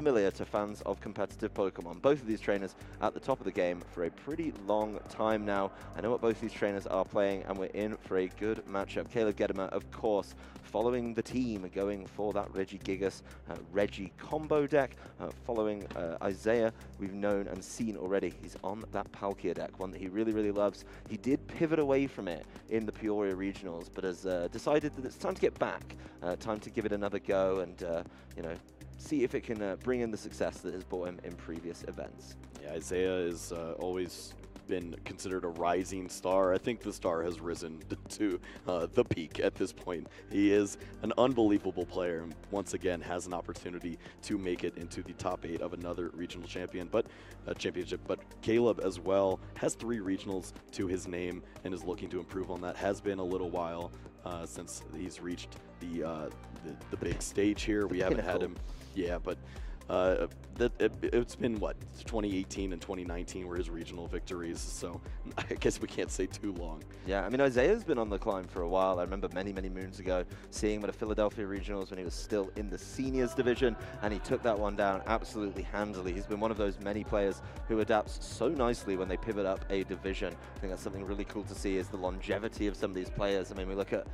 familiar to fans of competitive Pokemon. Both of these trainers at the top of the game for a pretty long time now. I know what both these trainers are playing, and we're in for a good matchup. Caleb Gedemer, of course, following the team, going for that Regigigas Regi combo deck. Following Isaiah, we've known and seen already. He's on that Palkia deck, one that he really, really loves. He did pivot away from it in the Peoria Regionals, but has decided that it's time to get back, time to give it another go and, you know, see if it can bring in the success that has brought him in previous events. Yeah, Isaiah is always been considered a rising star. I think the star has risen to the peak at this point. He is an unbelievable player and once again has an opportunity to make it into the top 8 of another regional championship. But Caleb as well has 3 regionals to his name and is looking to improve on that. Has been a little while since he's reached the big stage here. We haven't had him. Yeah, but it's been, what, 2018 and 2019 were his regional victories, so I guess we can't say too long. Yeah, I mean, Isaiah's been on the climb for a while. I remember many, many moons ago seeing him at a Philadelphia Regionals when he was still in the seniors division, and he took that one down absolutely handily. He's been one of those many players who adapts so nicely when they pivot up a division. I think that's something really cool to see, is the longevity of some of these players. I mean, we look at,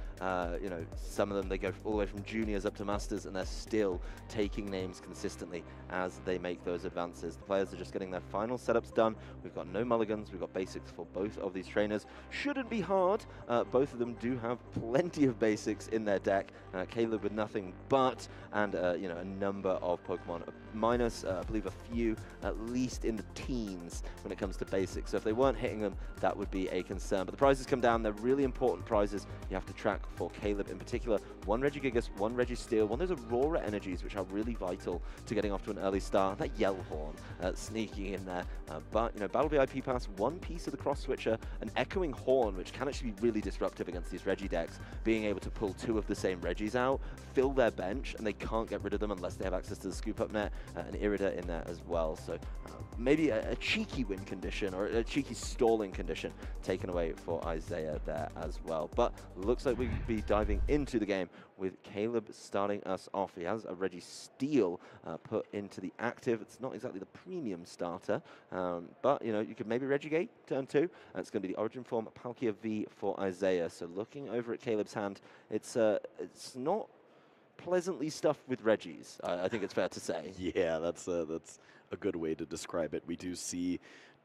you know, some of them, they go all the way from juniors up to masters, and they're still taking names consistently as they make those advances. The players are just getting their final setups done. We've got no mulligans. We've got basics for both of these trainers. Shouldn't be hard. Both of them do have plenty of basics in their deck. Caleb with nothing but, and you know, a number of Pokemon minus, I believe a few, at least in the teens when it comes to basics. So if they weren't hitting them, that would be a concern. But the prizes come down. They're really important prizes you have to track for Caleb in particular. 1 Regigigas, 1 Registeel, 1 of those Aurora energies, which are really vital to getting off to an early start. That Yell Horn sneaking in there. But, you know, Battle VIP Pass, 1 piece of the Cross Switcher, an Echoing Horn, which can actually be really disruptive against these Regi decks, being able to pull 2 of the same Regis out, fill their bench, and they can't get rid of them unless they have access to the Scoop Up Net, an Irida in there as well. So maybe a cheeky win condition or a cheeky stalling condition taken away for Isaiah there as well. But looks like we'll be diving into the game with Caleb starting us off. He has a Registeel put into the active. It's not exactly the premium starter, but, you know, you could maybe Regigate turn 2. It's going to be the Origin Form Palkia V for Isaiah. So looking over at Caleb's hand, it's not pleasantly stuffed with Regis, I think it's fair to say. Yeah, that's a good way to describe it. We do see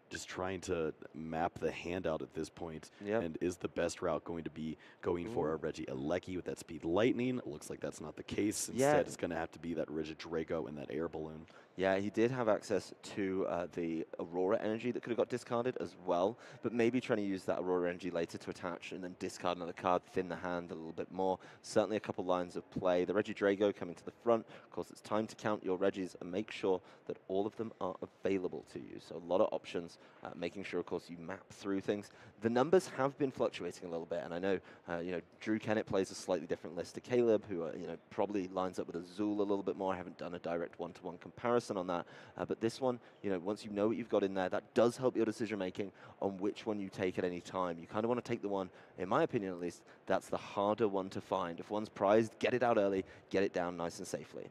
just trying to map the handout at this point. Yep. And is the best route going to be going for a Regieleki with that Speed Lightning? It looks like that's not the case. Instead, it's going to have to be that Regidrago and that Air Balloon. Yeah, he did have access to the Aurora energy that could have got discarded as well, but maybe trying to use that Aurora energy later to attach and then discard another card, thin the hand a little bit more. Certainly a couple lines of play. The Regidrago coming to the front. Of course, it's time to count your Regis and make sure that all of them are available to you. So a lot of options, making sure, of course, you map through things. The numbers have been fluctuating a little bit, and I know, you know, Drew Kennett plays a slightly different list to Caleb, who, you know, probably lines up with Azul a little bit more. I haven't done a direct one-to-one comparison on that, but this one, you know, once you know what you've got in there, that does help your decision making on which one you take at any time. You kind of want to take the one, in my opinion at least, that's the harder one to find. If one's prized, get it out early, get it down nice and safely.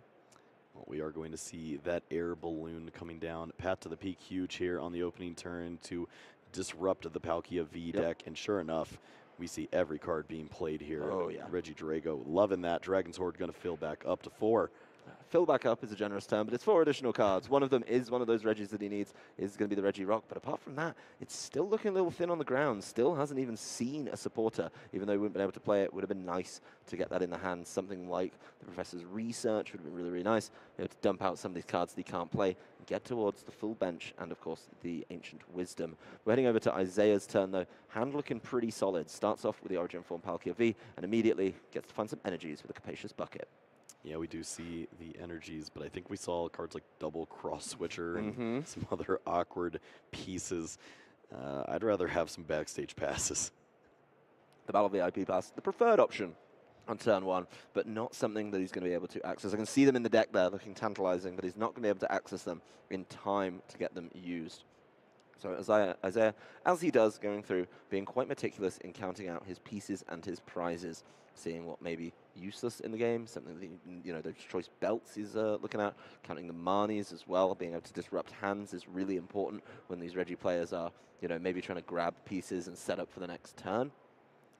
Well, we are going to see that Air Balloon coming down. Path to the Peak huge here on the opening turn to disrupt the Palkia V deck, and sure enough, we see every card being played here. Oh, yeah. Regidrago loving that. Dragon's Horde going to fill back up to 4. Fill back up is a generous term, but it's 4 additional cards. One of them is one of those Regis that he needs, is going to be the Regirock. But apart from that, it's still looking a little thin on the ground. Still hasn't even seen a supporter, even though he wouldn't been able to play it. Would have been nice to get that in the hand. Something like the Professor's Research would have been really, really nice. You know, to dump out some of these cards that he can't play and get towards the full bench and, of course, the Ancient Wisdom. We're heading over to Isaiah's turn, though. Hand looking pretty solid. Starts off with the Origin Form Palkia V and immediately gets to find some energies with a Capacious Bucket. Yeah, we do see the energies, but I think we saw cards like Double Cross Switcher and some other awkward pieces. I'd rather have some backstage passes. The Battle VIP Pass, the preferred option on turn 1, but not something that he's going to be able to access. I can see them in the deck there looking tantalizing, but he's not going to be able to access them in time to get them used. So Isaiah, as he does, going through, being quite meticulous in counting out his pieces and his prizes, seeing what maybe useless in the game, something that, you know, those choice belts he's looking at, counting the Marnies as well, being able to disrupt hands is really important when these Reggie players are, you know, maybe trying to grab pieces and set up for the next turn.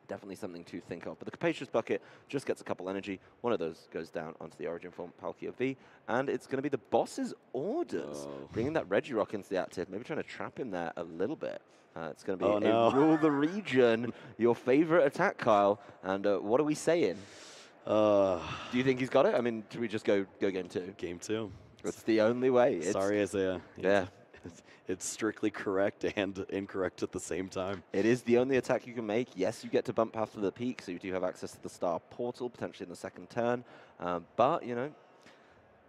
Definitely something to think of. But the Capacious Bucket just gets a couple energy. One of those goes down onto the Origin form, Palkia V, and it's going to be the boss's orders, bringing that Regirock into the active, maybe trying to trap him there a little bit. It's going to be a Rule the Region, your favorite attack, Kyle. And what are we saying? Do you think he's got it? I mean, do we just go game 2? Game 2. It's the only way. Sorry, Isaiah. Yeah. It's strictly correct and incorrect at the same time. It is the only attack you can make. Yes, you get to bump Path to the Peak, so you do have access to the Star Portal, potentially in the second turn. But, you know,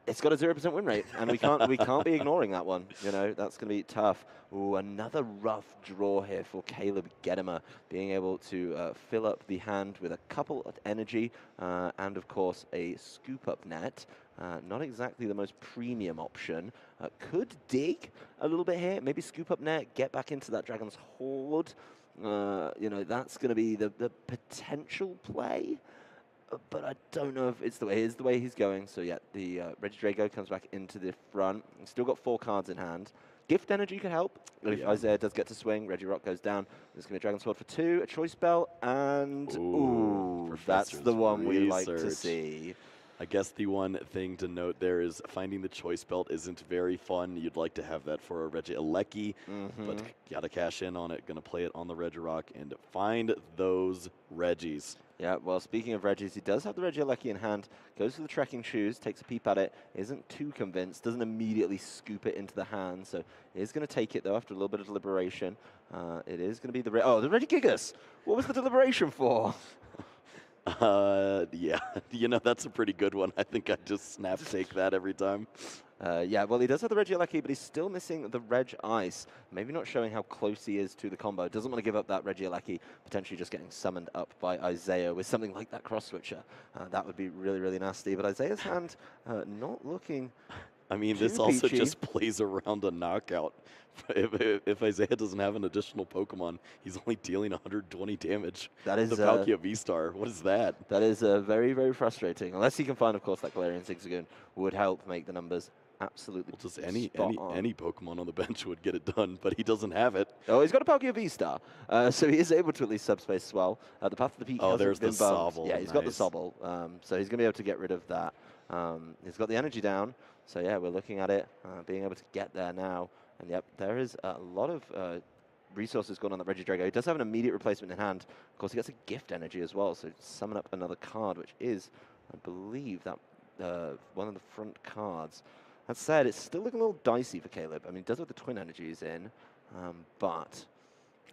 it's got a 0% win rate, and we can't be ignoring that one. You know, that's going to be tough. Ooh, another rough draw here for Caleb Gedemer, being able to fill up the hand with a couple of energy and, of course, a scoop-up net. Not exactly the most premium option. Could dig a little bit here, maybe scoop up net, get back into that Dragon's Horde. You know, that's going to be the potential play. But I don't know if it's the way he's going. So yeah, the Regidrago comes back into the front. He's still got 4 cards in hand. Gift Energy could help. If Isaiah does get to swing, Regirock goes down. There's going to be a Dragon Sword for 2, a Choice Bell, and ooh, that's the one we like to see. I guess the one thing to note there is finding the Choice Belt isn't very fun. You'd like to have that for a Regieleki, but got to cash in on it. Going to play it on the Regirock and find those Reggies. Yeah, well, speaking of Reggies, he does have the Regieleki in hand, goes for the Trekking Shoes, takes a peep at it, isn't too convinced, doesn't immediately scoop it into the hand, so he is going to take it, though, after a little bit of deliberation. It is going to be the the Regigigas! What was the deliberation for? Yeah, you know, that's a pretty good one. I think I just snap take that every time. Yeah, well, he does have the Regieleki, but he's still missing the Reg Ice. Maybe not showing how close he is to the combo. Doesn't want to give up that Regieleki, potentially just getting summoned up by Isaiah with something like that cross switcher. That would be really, really nasty. But Isaiah's hand not looking I mean, this also just plays around a knockout. If Isaiah doesn't have an additional Pokemon, he's only dealing 120 damage. That is the Palkia V-Star. What is that? That is very, very frustrating. Unless he can find, of course, that Galarian Zigzagoon would help make the numbers absolutely just any Pokemon on the bench would get it done, but he doesn't have it. Oh, he's got a Palkia V-Star, so he is able to at least subspace as well. The Path to the Peak there's the Sobble. Yeah, he's got the Sobble, so he's going to be able to get rid of that. He's got the energy down, so yeah, we're looking at it, being able to get there now. And yep, there is a lot of resources going on that Regidrago. He does have an immediate replacement in hand. Of course, he gets a gift energy as well, so summon up another card, which is, I believe, that one of the front cards. That said, it's still looking a little dicey for Caleb. I mean, he does have the twin energies in, but...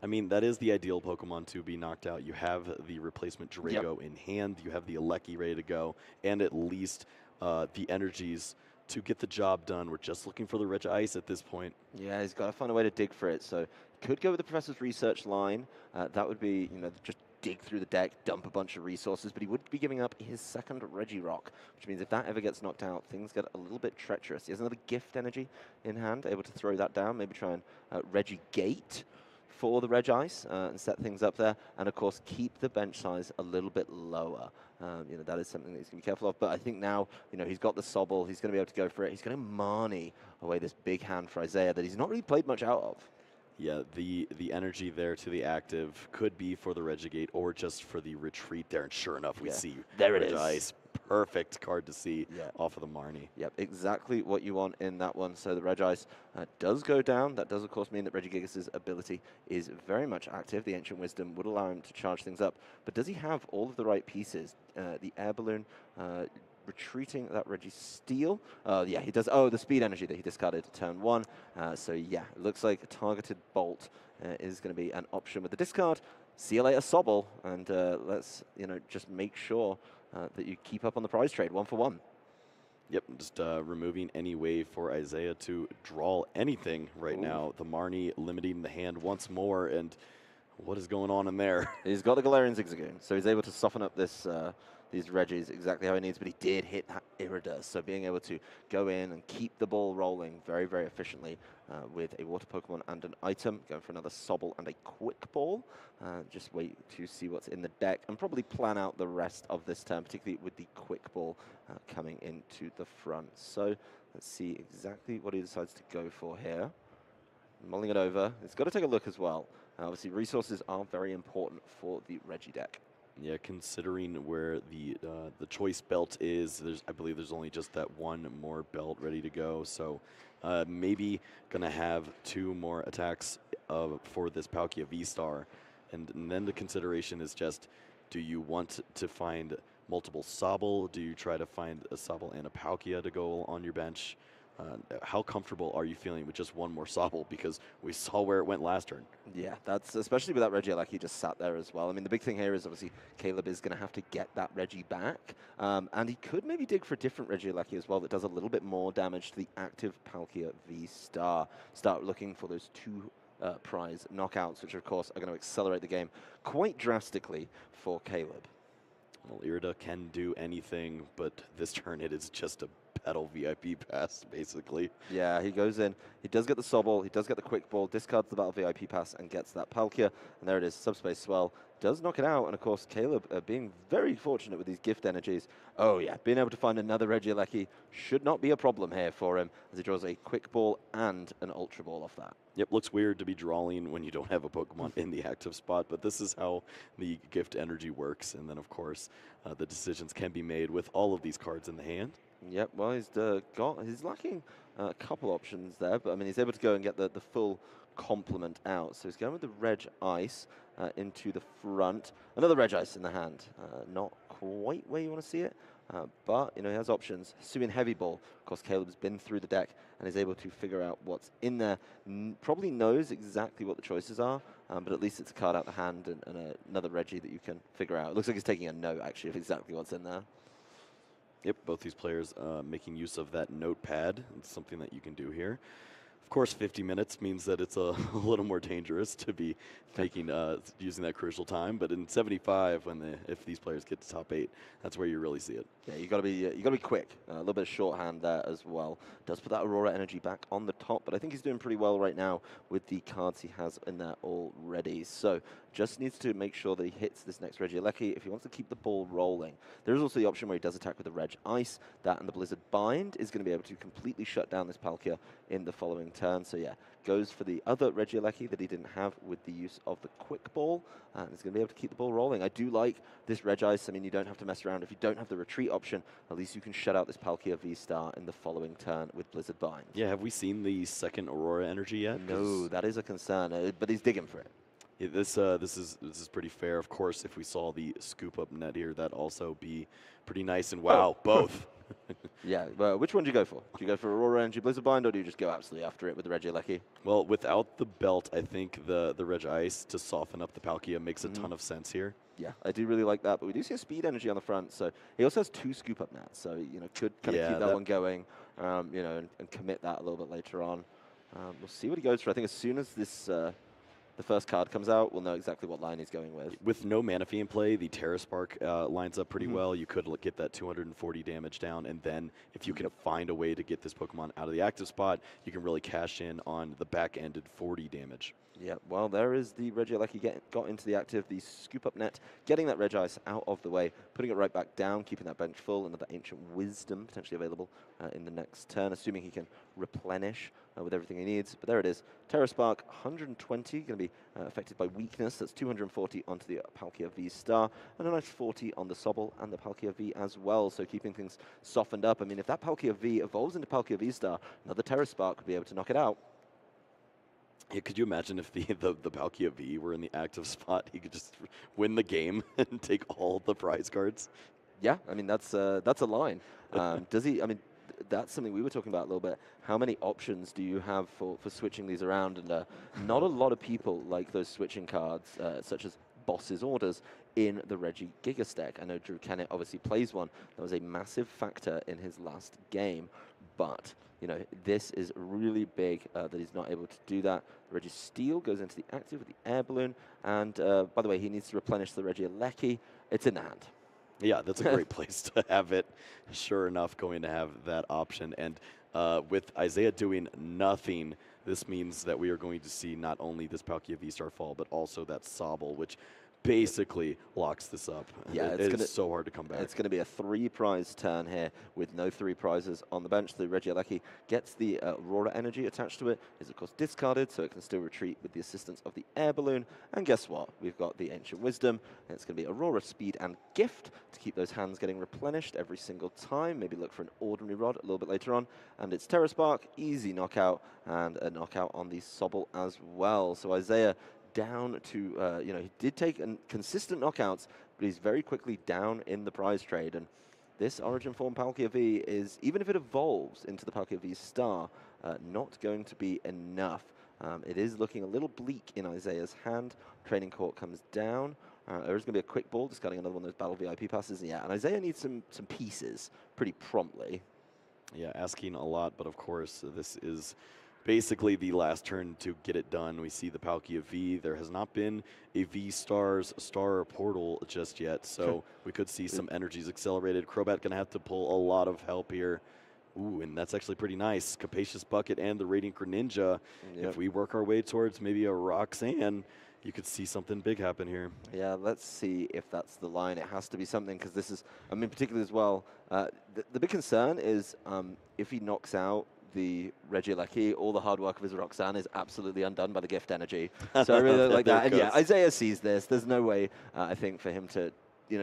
I mean, that is the ideal Pokemon to be knocked out. You have the replacement Drago in hand, you have the Aleki ready to go, and at least the energies to get the job done. We're just looking for the Reg Ice at this point. Yeah, he's got to find a way to dig for it. So could go with the Professor's Research line. That would be, you know, just dig through the deck, dump a bunch of resources, but he would be giving up his second Regirock, which means if that ever gets knocked out, things get a little bit treacherous. He has another gift energy in hand, able to throw that down, maybe try and Regigate for the Reg Ice and set things up there, and of course keep the bench size a little bit lower. You know, that is something that he's going to be careful of, but I think now, you know, he's got the Sobble, he's going to be able to go for it. He's going to Marnie away this big hand for Isaiah that he's not really played much out of. Yeah, the energy there to the active could be for the Regigate or just for the retreat there, and sure enough, we see there it Reg is. Ice. Perfect card to see off of the Marnie. Yep, exactly what you want in that one. So the Reg Ice does go down. That does, of course, mean that Regigigas' ability is very much active. The Ancient Wisdom would allow him to charge things up. But does he have all of the right pieces? The Air Balloon, retreating that Registeel. Yeah, he does. Oh, the Speed Energy that he discarded turn 1. So yeah, it looks like a targeted Bolt is going to be an option with the discard. See you later, Sobble. And let's, you know, just make sure that you keep up on the prize trade, 1 for 1. Yep, just removing any way for Isaiah to draw anything right now. The Marnie limiting the hand once more, and what is going on in there? He's got the Galarian Zigzagoon, so he's able to soften up this these Regis exactly how he needs, but he did hit that Iridas. So being able to go in and keep the ball rolling very, very efficiently with a water Pokemon and an item, going for another Sobble and a Quick Ball. Just wait to see what's in the deck and probably plan out the rest of this turn, particularly with the Quick Ball coming into the front. So let's see exactly what he decides to go for here. Mulling it over. It's got to take a look as well. Obviously, resources are very important for the Regi deck. Yeah, considering where the choice belt is, I believe there's only just that one more belt ready to go. So maybe gonna have 2 more attacks for this Palkia V-Star, and then the consideration is just, do you want to find multiple Sobble? Do you try to find a Sobble and a Palkia to go on your bench? How comfortable are you feeling with just one more Sobble? Because we saw where it went last turn. Yeah, that's especially with that Regieleki just sat there as well. I mean, the big thing here is obviously Caleb is going to have to get that Regi back. And he could maybe dig for a different Regieleki as well that does a little bit more damage to the active Palkia V-Star. Start looking for those 2 prize knockouts, which of course are going to accelerate the game quite drastically for Caleb. Well, Irida can do anything, but this turn it is just a pedal VIP pass, basically. Yeah, he goes in. He does get the Sobble. He does get the Quick Ball, discards the Battle VIP pass, and gets that Palkia. And there it is, Subspace Swell. Does knock it out. And, of course, Caleb being very fortunate with these gift energies. Oh, yeah, being able to find another Regieleki should not be a problem here for him, as he draws a Quick Ball and an Ultra Ball off that. Yep, looks weird to be drawing when you don't have a Pokemon in the active spot, but this is how the gift energy works. And then, of course, the decisions can be made with all of these cards in the hand. Yep, well, he's lacking a couple options there, but I mean, he's able to go and get the full complement out. So he's going with the Reg Ice into the front. Another Reg Ice in the hand. Not quite where you want to see it, but you know, he has options. Hisuian Heavy Ball. Of course, Caleb's been through the deck and is able to figure out what's in there. Probably knows exactly what the choices are, but at least it's a card out the hand and another Regi that you can figure out. It looks like he's taking a note, actually, of exactly what's in there. Yep, both these players making use of that notepad. It's something that you can do here. Of course, 50 minutes means that it's a little more dangerous to be taking using that crucial time. But in 75, if these players get to top 8, that's where you really see it. Yeah, you got to be quick. A little bit of shorthand there as well. Does put that Aurora energy back on the top, but I think he's doing pretty well right now with the cards he has in there already. So just needs to make sure that he hits this next Regieleki if he wants to keep the ball rolling. There is also the option where he does attack with the Reg Ice. That and the Blizzard Bind is going to be able to completely shut down this Palkia in the following turn. So yeah, goes for the other Regieleki that he didn't have with the use of the Quick Ball, and is going to be able to keep the ball rolling. I do like this Reg Ice. I mean, you don't have to mess around. If you don't have the retreat option, at least you can shut out this Palkia V-Star in the following turn with Blizzard Bind. Yeah, have we seen the second Aurora energy yet? No, that is a concern, but he's digging for it. Yeah, this is pretty fair. Of course, if we saw the scoop up net here, that'd also be pretty nice. And wow, both. Yeah, well, which one do you go for? Do you go for Aurora Energy Blizzard Bind, or do you just go absolutely after it with the Regieleki? Well, without the belt, I think the Reg Ice to soften up the Palkia makes a ton of sense here. Yeah, I do really like that, but we do see a speed energy on the front, so he also has 2 scoop up nats, so you know, could kind of keep that one going, you know, and commit that a little bit later on. We'll see what he goes for. I think as soon as this the first card comes out, we'll know exactly what line he's going with. With no Manaphy in play, the Terra Spark lines up pretty well. You could get that 240 damage down, and then if you can find a way to get this Pokemon out of the active spot, you can really cash in on the back-ended 40 damage. Yeah, well, there is the Regieleki got into the active, the scoop up net, getting that Reg Ice out of the way, putting it right back down, keeping that bench full, another Ancient Wisdom potentially available in the next turn, assuming he can replenish with everything he needs. But there it is. Terra Spark, 120, going to be affected by weakness. That's 240 onto the Palkia V-Star, and a nice 40 on the Sobble and the Palkia V as well, so keeping things softened up. I mean, if that Palkia V evolves into Palkia V-Star, another Terra Spark could be able to knock it out. Yeah, could you imagine if the Palkia V were in the active spot? He could just win the game and take all the prize cards. Yeah, I mean, that's a line. Does he? I mean, that's something we were talking about a little bit. How many options do you have for switching these around? And not a lot of people like those switching cards, such as Boss's Orders, in the Regi Giga stack. I know Drew Kennett obviously plays one. That was a massive factor in his last game. But, you know, this is really big that he's not able to do that. Regi Steel goes into the active with the Air Balloon. And, by the way, he needs to replenish the Regieleki. It's in the hand. Yeah, that's a great place to have it. Sure enough, going to have that option. And with Isaiah doing nothing, this means that we are going to see not only this Palkia V-Star fall, but also that Sobble, which basically locks this up. Yeah, it is so hard to come back. It's going to be a 3-prize turn here with no 3 prizes on the bench. The Regieleki gets the Aurora energy attached to it, is of course discarded, so it can still retreat with the assistance of the air balloon. And guess what? We've got the Ancient Wisdom, and it's going to be Aurora Speed and Gift to keep those hands getting replenished every single time. Maybe look for an Ordinary Rod a little bit later on. And it's Terra Spark, easy knockout, and a knockout on the Sobble as well. So Isaiah down to, he did take consistent knockouts, but he's very quickly down in the prize trade. And this Origin form Palkia V is, even if it evolves into the Palkia V Star, not going to be enough. It is looking a little bleak in Isaiah's hand. Training Court comes down. There is going to be a quick ball, discarding another one of those Battle VIP passes. Yeah, and Isaiah needs some pieces pretty promptly. Yeah, asking a lot, but of course, this is basically the last turn to get it done. We see the Palkia V. There has not been a V-Stars Star Portal just yet, so we could see some energies accelerated. Crobat going to have to pull a lot of help here. Ooh, and that's actually pretty nice. Capacious Bucket and the Radiant Greninja. If we work our way towards maybe a Roxanne, you could see something big happen here. Yeah, let's see if that's the line. It has to be something, because this is, I mean, particularly as well, the big concern is if he knocks out the Regieleki, all the hard work of his Roxanne is absolutely undone by the gift energy. So I really like that. And yeah, Isaiah sees this. There's no way, I think, for him to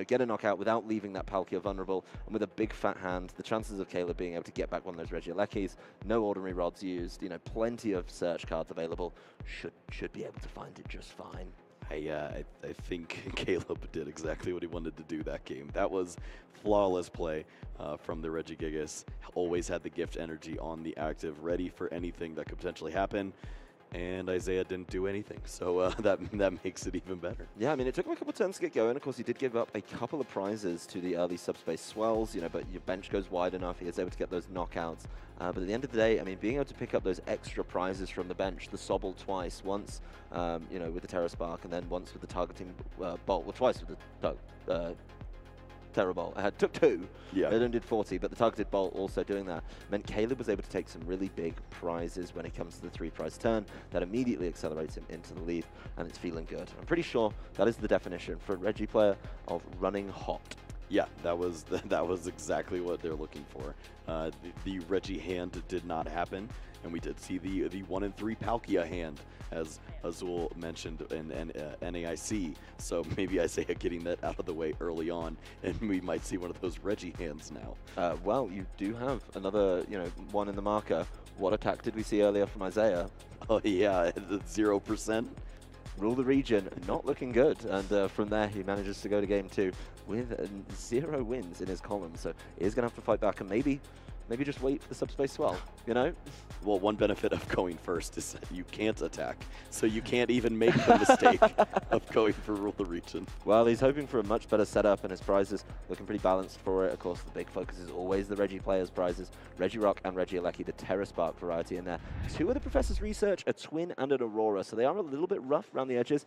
get a knockout without leaving that Palkia vulnerable. And with a big fat hand, the chances of Caleb being able to get back one of those Regielekis, no Ordinary Rods used, plenty of search cards available, should be able to find it just fine. I think Caleb did exactly what he wanted to do that game. That was flawless play from the Regigigas. Always had the gift energy on the active, ready for anything that could potentially happen. And Isaiah didn't do anything, so that makes it even better. Yeah, I mean, it took him a couple of turns to get going. Of course, he did give up a couple of prizes to the early subspace swells, but your bench goes wide enough. He is able to get those knockouts. But at the end of the day, I mean, being able to pick up those extra prizes from the bench, the Sobble twice, once, with the Terra Spark, and then once with the targeting bolt, well, twice with the Terra Bolt. Took 2. Yeah. It only did 40, but the targeted bolt also doing that meant Caleb was able to take some really big prizes when it comes to the 3-prize turn. That immediately accelerates him into the lead, and it's feeling good. I'm pretty sure that is the definition for a Reggie player of running hot. Yeah, that was exactly what they're looking for. The Reggie hand did not happen, and we did see the 1-in-3 Palkia hand, as Azul mentioned in NAIC. So maybe Isaiah getting that out of the way early on, and we might see one of those Reggie hands now. Well, you do have another, one in the marker. What attack did we see earlier from Isaiah? Oh yeah, the 0%. Rule the region, not looking good. And from there, he manages to go to game 2 with 0 wins in his column. So he's going to have to fight back and maybe just wait for the subspace swell, Well, one benefit of going first is that you can't attack, so you can't even make the mistake of going for Rule the Region. Well, he's hoping for a much better setup, and his prizes looking pretty balanced for it. Of course, the big focus is always the Reggie players' prizes. Regirock and Regieleki, the Terra Spark variety in there. 2 of the Professor's Research, a Twin and an Aurora, so they are a little bit rough around the edges.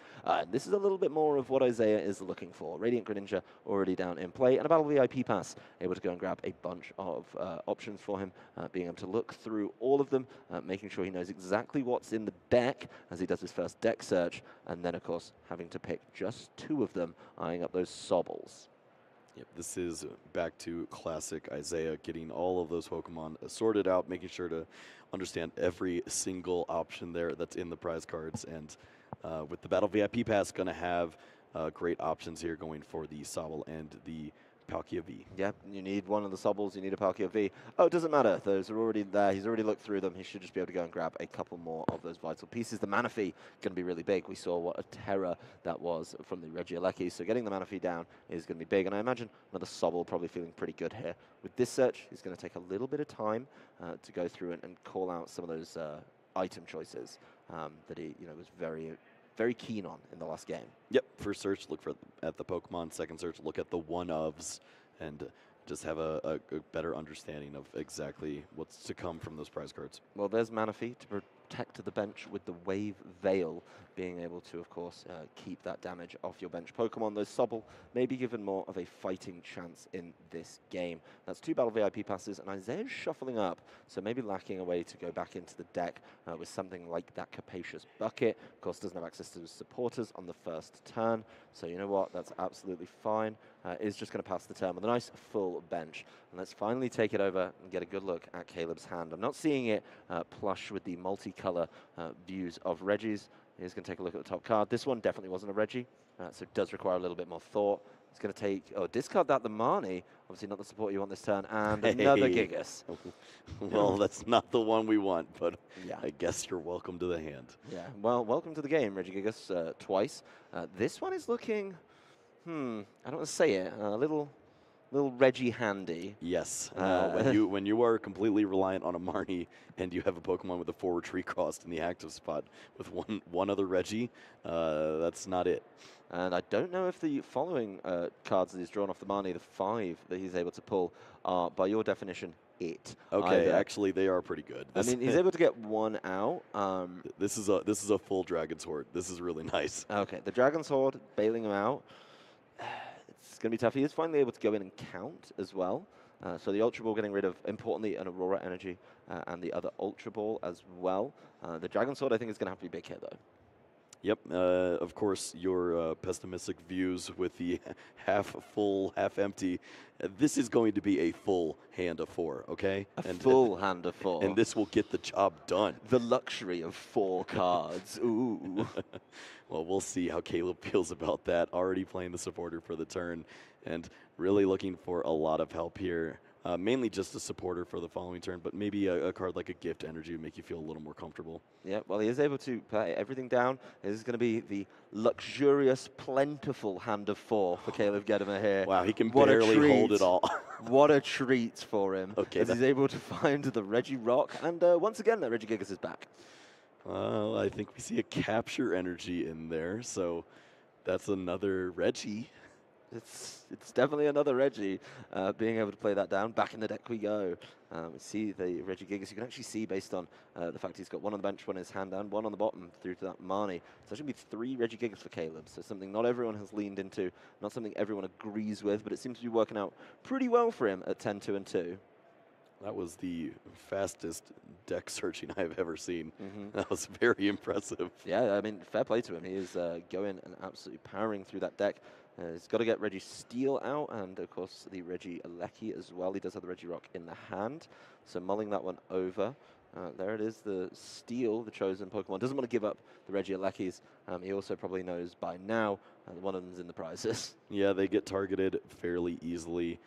This is a little bit more of what Isaiah is looking for. Radiant Greninja already down in play, and a Battle VIP pass, able to go and grab a bunch of options for him, being able to look through all of them, making sure he knows exactly what's in the deck as he does his first deck search, and then, of course, having to pick just 2 of them, eyeing up those Sobbles. Yep, this is back to classic Isaiah, getting all of those Pokemon sorted out, making sure to understand every single option there that's in the prize cards, and with the Battle VIP Pass, going to have great options here going for the Sobble and the Palkia V. Yeah, you need one of the Sobbles, you need a Palkia V. Oh, it doesn't matter. Those are already there. He's already looked through them. He should just be able to go and grab a couple more of those vital pieces. The Manaphy going to be really big. We saw what a terror that was from the Regieleki, so getting the Manaphy down is going to be big. And I imagine another Sobble probably feeling pretty good here. With this search, he's going to take a little bit of time to go through and call out some of those item choices that he was very keen on in the last game. Yep, first search, look at the Pokemon. Second search, look at the one-ofs. And just have a better understanding of exactly what's to come from those prize cards. Well, there's Manaphy to protect the bench with the Wave Veil, being able to, of course, keep that damage off your bench Pokemon. Those Sobble may be given more of a fighting chance in this game. That's 2 Battle VIP passes, and Isaiah's shuffling up, so maybe lacking a way to go back into the deck with something like that Capacious Bucket. Of course, doesn't have access to his supporters on the first turn, so you know what, that's absolutely fine. Is just going to pass the turn with a nice full bench. And let's finally take it over and get a good look at Caleb's hand. I'm not seeing it plush with the multicolor views of Reggie's. He's going to take a look at the top card. This one definitely wasn't a Reggie, so it does require a little bit more thought. He's going to take, discard that the Marnie. Obviously not the support you want this turn, and another Gigas. Well, that's not the one we want, but yeah. I guess you're welcome to the hand. Yeah, well, welcome to the game, Reggie Gigas, twice. This one is looking, I don't want to say it, a little Reggie handy. Yes. When you are completely reliant on a Marnie and you have a Pokemon with a 4 retreat cost in the active spot with one other Reggie, that's not it. And I don't know if the following cards that he's drawn off the Marnie, the 5 that he's able to pull, are, by your definition, it. Okay, actually, they are pretty good. I mean, he's able to get one out. This is a full Dragon's Horde. This is really nice. Okay, the Dragon's Horde, bailing him out. It's going to be tough. He is finally able to go in and count as well. So the Ultra Ball getting rid of, importantly, an Aurora Energy and the other Ultra Ball as well. The Dragon Sword, I think, is going to have to be a big hit, though. Yep. Of course, your pessimistic views with the half full, half empty. This is going to be a full hand of 4, okay? A full hand of 4. And this will get the job done. The luxury of 4 cards. Ooh. Well, we'll see how Caleb feels about that. Already playing the supporter for the turn and really looking for a lot of help here. Mainly just a supporter for the following turn, but maybe a card like a Gift Energy would make you feel a little more comfortable. Yeah, well, he is able to play everything down. This is going to be the luxurious, plentiful hand of 4 for Caleb Gedemer here. Wow, he can barely hold it all. What a treat for him. Okay, as he's able to find the Regirock, and once again, that Regigigas is back. Well, I think we see a Capture Energy in there, so that's another Reggie. It's definitely another Reggie being able to play that down. Back in the deck we go. We see the Regigigas. You can actually see based on the fact he's got one on the bench, one in his hand, and one on the bottom through to that Marnie. So it's going to be 3 Regigigas for Caleb. So something not everyone has leaned into, not something everyone agrees with, but it seems to be working out pretty well for him at 10, 2, and 2. That was the fastest deck searching I've ever seen. That was very impressive. Yeah, I mean, fair play to him. He is going and absolutely powering through that deck. He's got to get Reggie Steel out, and of course the Reggie Alecki as well. He does have the Regirock in the hand, so mulling that one over. There it is, the Steel, the chosen Pokemon. Doesn't want to give up the Reggie Aleckis. He also probably knows by now one of them's in the prizes. Yeah, they get targeted fairly easily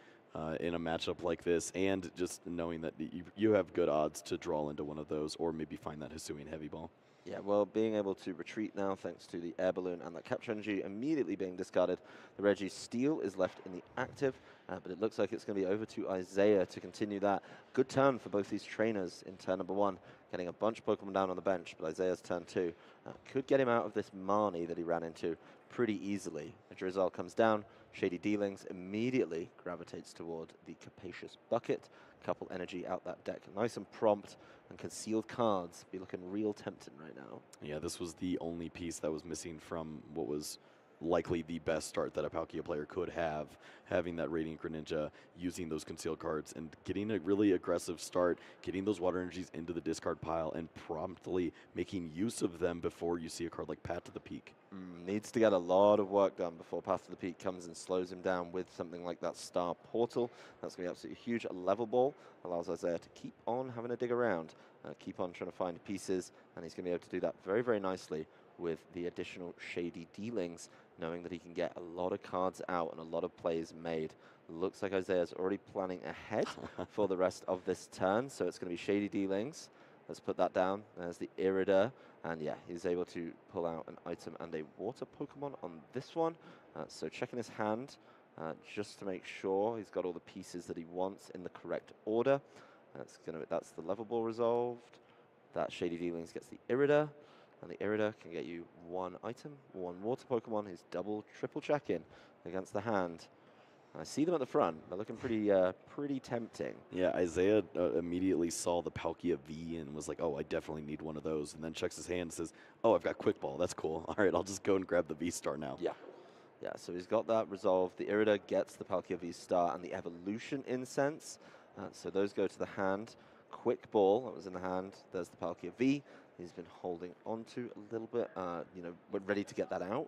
in a matchup like this, and just knowing that you have good odds to draw into one of those, or maybe find that Hisuian Heavy Ball. Yeah, well, being able to retreat now thanks to the Air Balloon and that Capture Energy immediately being discarded. The Reggie Steel is left in the active, but it looks like it's going to be over to Isaiah to continue that. Good turn for both these trainers in turn number 1, getting a bunch of Pokemon down on the bench, but Isaiah's turn 2 could get him out of this Marnie that he ran into pretty easily. A Drizzle comes down, Shady Dealings immediately gravitates toward the Capacious Bucket. Couple energy out that deck, nice and prompt, and concealed cards be looking real tempting right now. Yeah, this was the only piece that was missing from what was likely the best start that a Palkia player could have, having that Radiant Greninja, using those concealed cards, and getting a really aggressive start, getting those water energies into the discard pile, and promptly making use of them before you see a card like Path to the Peak. Needs to get a lot of work done before Path to the Peak comes and slows him down with something like that Star Portal. That's going to be absolutely huge. A level ball allows Isaiah to keep on having a dig around, keep on trying to find pieces, and he's going to be able to do that very, very nicely with the additional Shady Dealings, knowing that he can get a lot of cards out and a lot of plays made. Looks like Isaiah's already planning ahead for the rest of this turn, so it's going to be Shady Dealings. Let's put that down. There's the Irida, and yeah, he's able to pull out an item and a water Pokemon on this one. So checking his hand just to make sure he's got all the pieces that he wants in the correct order. That's the level ball resolved. That Shady Dealings gets the Irida. And the Irida can get you 1 item, 1 water Pokemon. He's double, triple checking against the hand. I see them at the front. They're looking pretty tempting. Yeah, Isaiah immediately saw the Palkia V and was like, oh, I definitely need one of those. And then checks his hand and says, oh, I've got Quick Ball. That's cool. All right, I'll just go and grab the V-Star now. Yeah. Yeah, so he's got that resolved. The Irida gets the Palkia V-Star and the Evolution Incense. So those go to the hand. Quick Ball, that was in the hand. There's the Palkia V. He's been holding onto a little bit, we're ready to get that out.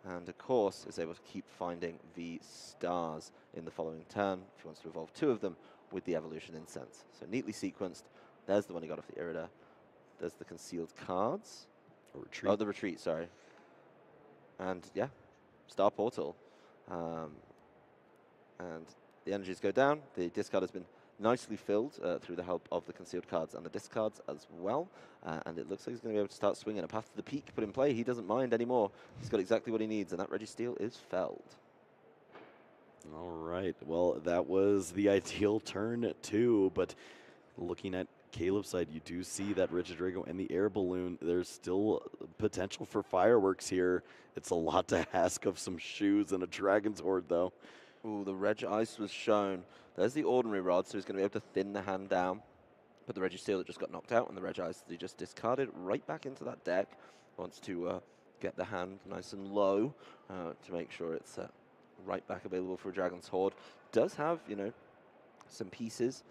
And of course, is able to keep finding V-Stars in the following turn if he wants to evolve 2 of them with the Evolution Incense. So neatly sequenced. There's the one he got off the Irida. There's the concealed cards. Retreat. Oh, the retreat, sorry. And yeah, Star Portal. And the energies go down. The discard has been nicely filled through the help of the concealed cards and the discards as well. And it looks like he's going to be able to start swinging. A path to the peak put in play. He doesn't mind anymore. He's got exactly what he needs, and that Registeel is felled. All right. Well, that was the ideal turn, too. But looking at Caleb's side, you do see that Regidrago and the air balloon. There's still potential for fireworks here. It's a lot to ask of some shoes and a Dragon's Horde, though. Ooh, the Reg Ice was shown. There's the Ordinary Rod, so he's going to be able to thin the hand down. But the Registeel that just got knocked out and the Reg Ice that he just discarded right back into that deck. Wants to get the hand nice and low to make sure it's right back available for a Dragon's Horde. Does have, some pieces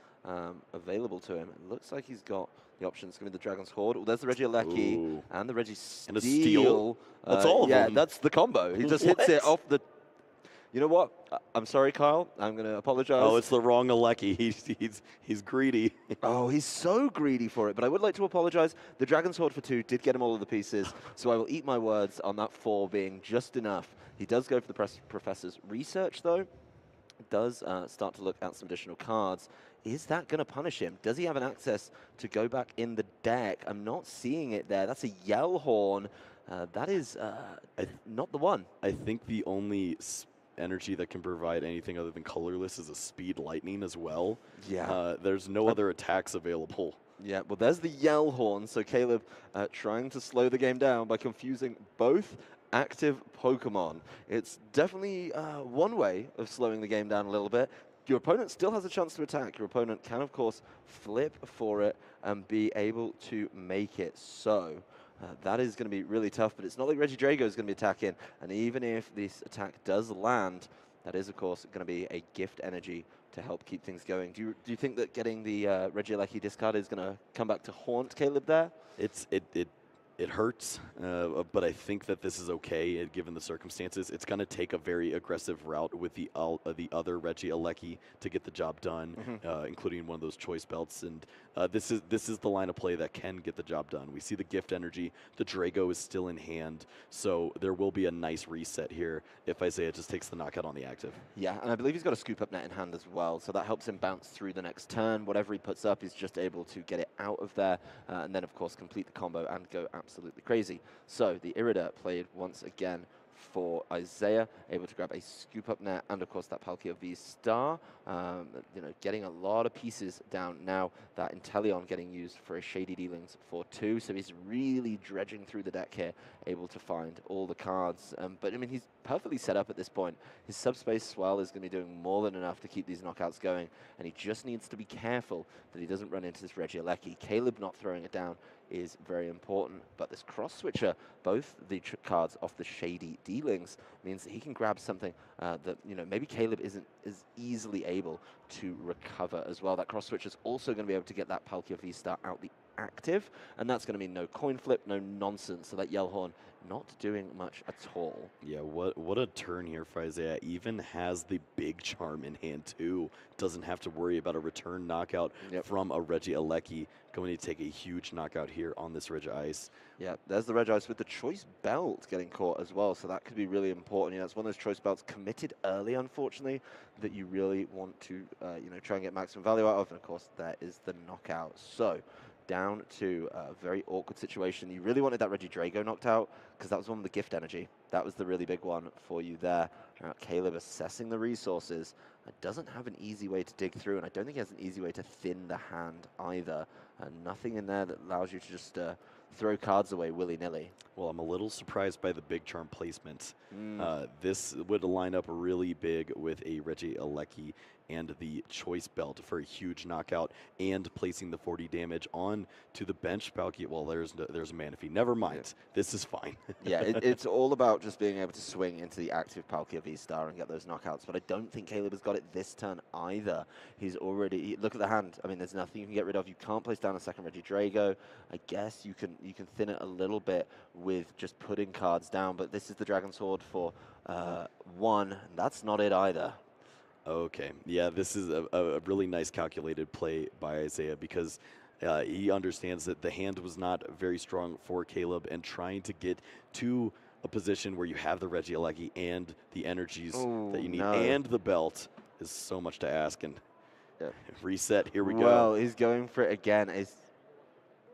available to him. It looks like he's got the options. It's going to be the Dragon's Horde. Well, there's the Regieleki and the Registeel. And a Steel. That's all of them. Yeah, that's the combo. He just hits it off the... You know what? I'm sorry, Kyle. I'm going to apologize. Oh, it's the wrong Aleki. He's greedy. Oh, he's so greedy for it. But I would like to apologize. The Dragon's Horde for 2 did get him all of the pieces, so I will eat my words on that 4 being just enough. He does go for the Professor's Research, though. Does start to look at some additional cards. Is that going to punish him? Does he have an access to go back in the deck? I'm not seeing it there. That's a Yellhorn. That is not the one. I think the only energy that can provide anything other than colorless is a Speed Lightning as well. Yeah. There's no other attacks available. Yeah, well, there's the Yellhorn. So Caleb trying to slow the game down by confusing both active Pokemon. It's definitely one way of slowing the game down a little bit. Your opponent still has a chance to attack. Your opponent can, of course, flip for it and be able to make it so. That is going to be really tough, but it's not like Regidrago is going to be attacking. And even if this attack does land, that is, of course, going to be a gift energy to help keep things going. Do you think that getting the Regieleki discard is going to come back to haunt Caleb there? It hurts, but I think that this is okay given the circumstances. It's going to take a very aggressive route with the other Regieleki to get the job done, including one of those choice belts. And this is the line of play that can get the job done. We see the gift energy. The Drago is still in hand, so there will be a nice reset here if Isaiah just takes the knockout on the active. Yeah, and I believe he's got a scoop up net in hand as well, so that helps him bounce through the next turn. Whatever he puts up, he's just able to get it out of there, and then, of course, complete the combo and go absolutely crazy. So the Irida played once again for Isaiah, able to grab a scoop up net and, of course, that Palkia V-Star. Getting a lot of pieces down now. That Inteleon getting used for a Shady Dealings for 2, so he's really dredging through the deck here, able to find all the cards. But, I mean, he's perfectly set up at this point. His Subspace Swell is going to be doing more than enough to keep these knockouts going, and he just needs to be careful that he doesn't run into this Regieleki. Caleb not throwing it down is very important, but this cross switcher, both the cards off the Shady Dealings, means that he can grab something that maybe Caleb isn't as easily able to recover as well. That cross switcher is also going to be able to get that Palkia V-Star out the active, and that's going to mean no coin flip, no nonsense. So that Yellhorn not doing much at all. Yeah, what a turn here for Isaiah. Even has the big charm in hand too. Doesn't have to worry about a return knockout from a Regieleki. Going to take a huge knockout here on this Reg Ice. Yeah, there's the Reg Ice with the choice belt getting caught as well, so that could be really important. It's one of those choice belts committed early, unfortunately, that you really want to try and get maximum value out of. And of course, there is the knockout. So down to a very awkward situation. You really wanted that Regidrago knocked out because that was one with the gift energy. That was the really big one for you there. Caleb assessing the resources. Doesn't have an easy way to dig through, and I don't think he has an easy way to thin the hand either. Nothing in there that allows you to just throw cards away willy-nilly. Well, I'm a little surprised by the big charm placement. Mm. This would line up really big with a Regieleki and the choice belt for a huge knockout, and placing the 40 damage on to the bench Palkia. Well, there's a Manaphy. Never mind. Yeah. This is fine. Yeah, it's all about just being able to swing into the active Palkia V-Star and get those knockouts. But I don't think Caleb has got it this turn either. He's already look at the hand. I mean, there's nothing you can get rid of. You can't place down a second Regidrago. I guess you can thin it a little bit with just putting cards down. But this is the Dragon Sword for 1. And that's not it either. Okay, yeah, this is a really nice calculated play by Isaiah, because he understands that the hand was not very strong for Caleb, and trying to get to a position where you have the Regieleki and the energies that you need and the belt is so much to ask. And reset, here we go. Well, he's going for it again.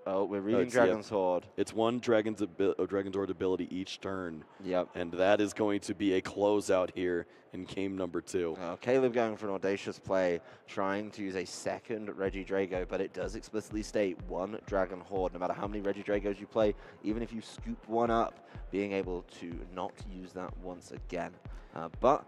Oh, we're reading Dragon's Horde. It's one Dragon's Horde ability each turn. Yep. And that is going to be a closeout here in game number 2. Caleb going for an audacious play, trying to use a second Regidrago, but it does explicitly state 1 Dragon Horde. No matter how many Regidragos you play, even if you scoop one up, being able to not use that once again. But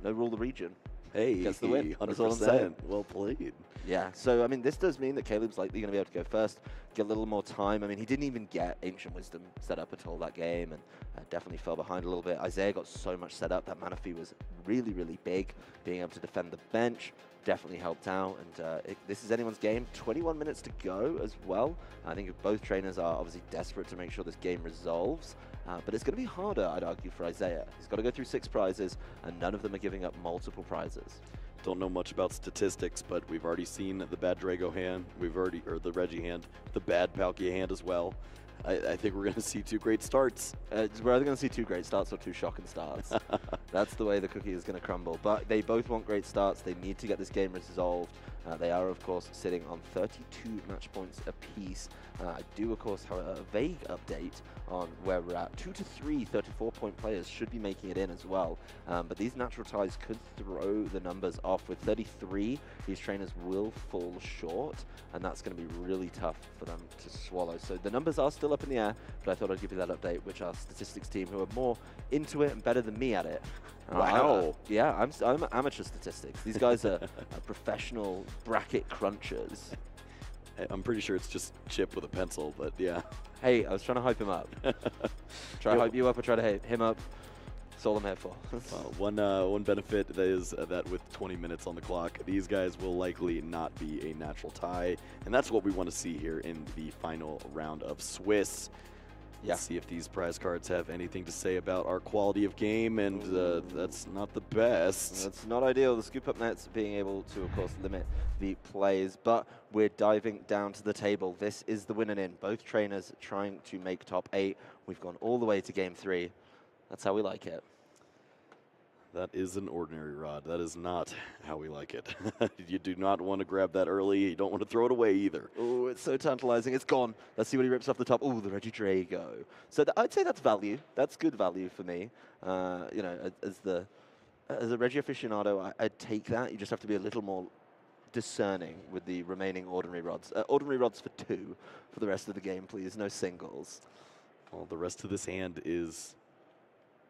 no rule the region. Hey, gets the win. 100%. Well played. Yeah, so, I mean, this does mean that Caleb's likely going to be able to go first, get a little more time. I mean, he didn't even get Ancient Wisdom set up at all that game, and definitely fell behind a little bit. Isaiah got so much set up. That Manaphy was really, really big. Being able to defend the bench definitely helped out, and this is anyone's game. 21 minutes to go as well. I think both trainers are obviously desperate to make sure this game resolves, but it's going to be harder, I'd argue, for Isaiah. He's got to go through 6 prizes, and none of them are giving up multiple prizes. Don't know much about statistics, but we've already seen the bad Drago hand. Or the Regi hand, the bad Palkia hand as well. I think we're going to see 2 great starts. We're either going to see 2 great starts or 2 shocking starts. That's the way the cookie is going to crumble. But they both want great starts. They need to get this game resolved. They are, of course, sitting on 32 match points apiece. I do, of course, have a vague update on where we're at. 2 to 3 34-point players should be making it in as well. But these natural ties could throw the numbers off. With 33, these trainers will fall short, and that's going to be really tough for them to swallow. So the numbers are still up in the air, but I thought I'd give you that update, which our statistics team, who are more into it and better than me at it. Wow. Yeah, I'm amateur statistics. These guys are professional bracket crunchers. I'm pretty sure it's just Chip with a pencil, but yeah. Hey, I was trying to hype him up. Try to hype you up or try to hype him up. That's all I'm here for. One benefit is that with 20 minutes on the clock, these guys will likely not be a natural tie, and that's what we want to see here in the final round of Swiss. Let's see if these prize cards have anything to say about our quality of game, and that's not the best. That's not ideal. The scoop-up nets being able to, of course, limit the plays, but we're diving down to the table. This is the winning in. Both trainers trying to make top 8. We've gone all the way to game 3. That's how we like it. That is an ordinary rod. That is not how we like it. You do not want to grab that early. You don't want to throw it away either. Oh, it's so tantalizing. It's gone. Let's see what he rips off the top. Oh, the Regidrago. So I'd say that's value. That's good value for me. You know, as a Regi aficionado, I'd take that. You just have to be a little more discerning with the remaining ordinary rods. Ordinary rods for 2 for the rest of the game, please. No singles. Well, the rest of this hand is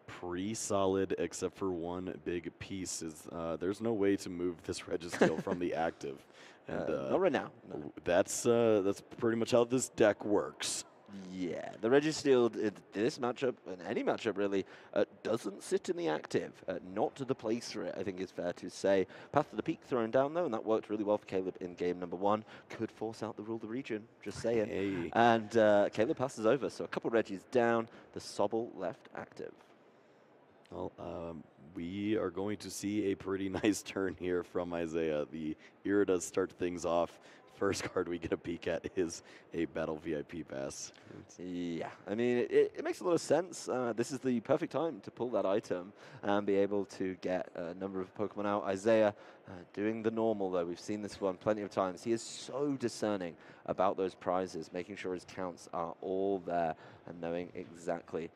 pretty solid, except for one big piece. There's no way to move this Registeel from the active. And not right now. No. That's pretty much how this deck works. Yeah, the Registeel in this matchup, and any matchup really, doesn't sit in the active. Not to the place for it, I think is fair to say. Path to the Peak thrown down, though, and that worked really well for Caleb in game number 1. Could force out the Rule the Region, just saying. Hey. And Caleb passes over, so a couple Regis down, the Sobble left active. Well, we are going to see a pretty nice turn here from Isaiah. The era does start things off. First card we get a peek at is a Battle VIP pass. Yeah, I mean, it makes a lot of sense. This is the perfect time to pull that item and be able to get a number of Pokemon out. Isaiah doing the normal, though. We've seen this one plenty of times. He is so discerning about those prizes, making sure his counts are all there and knowing exactly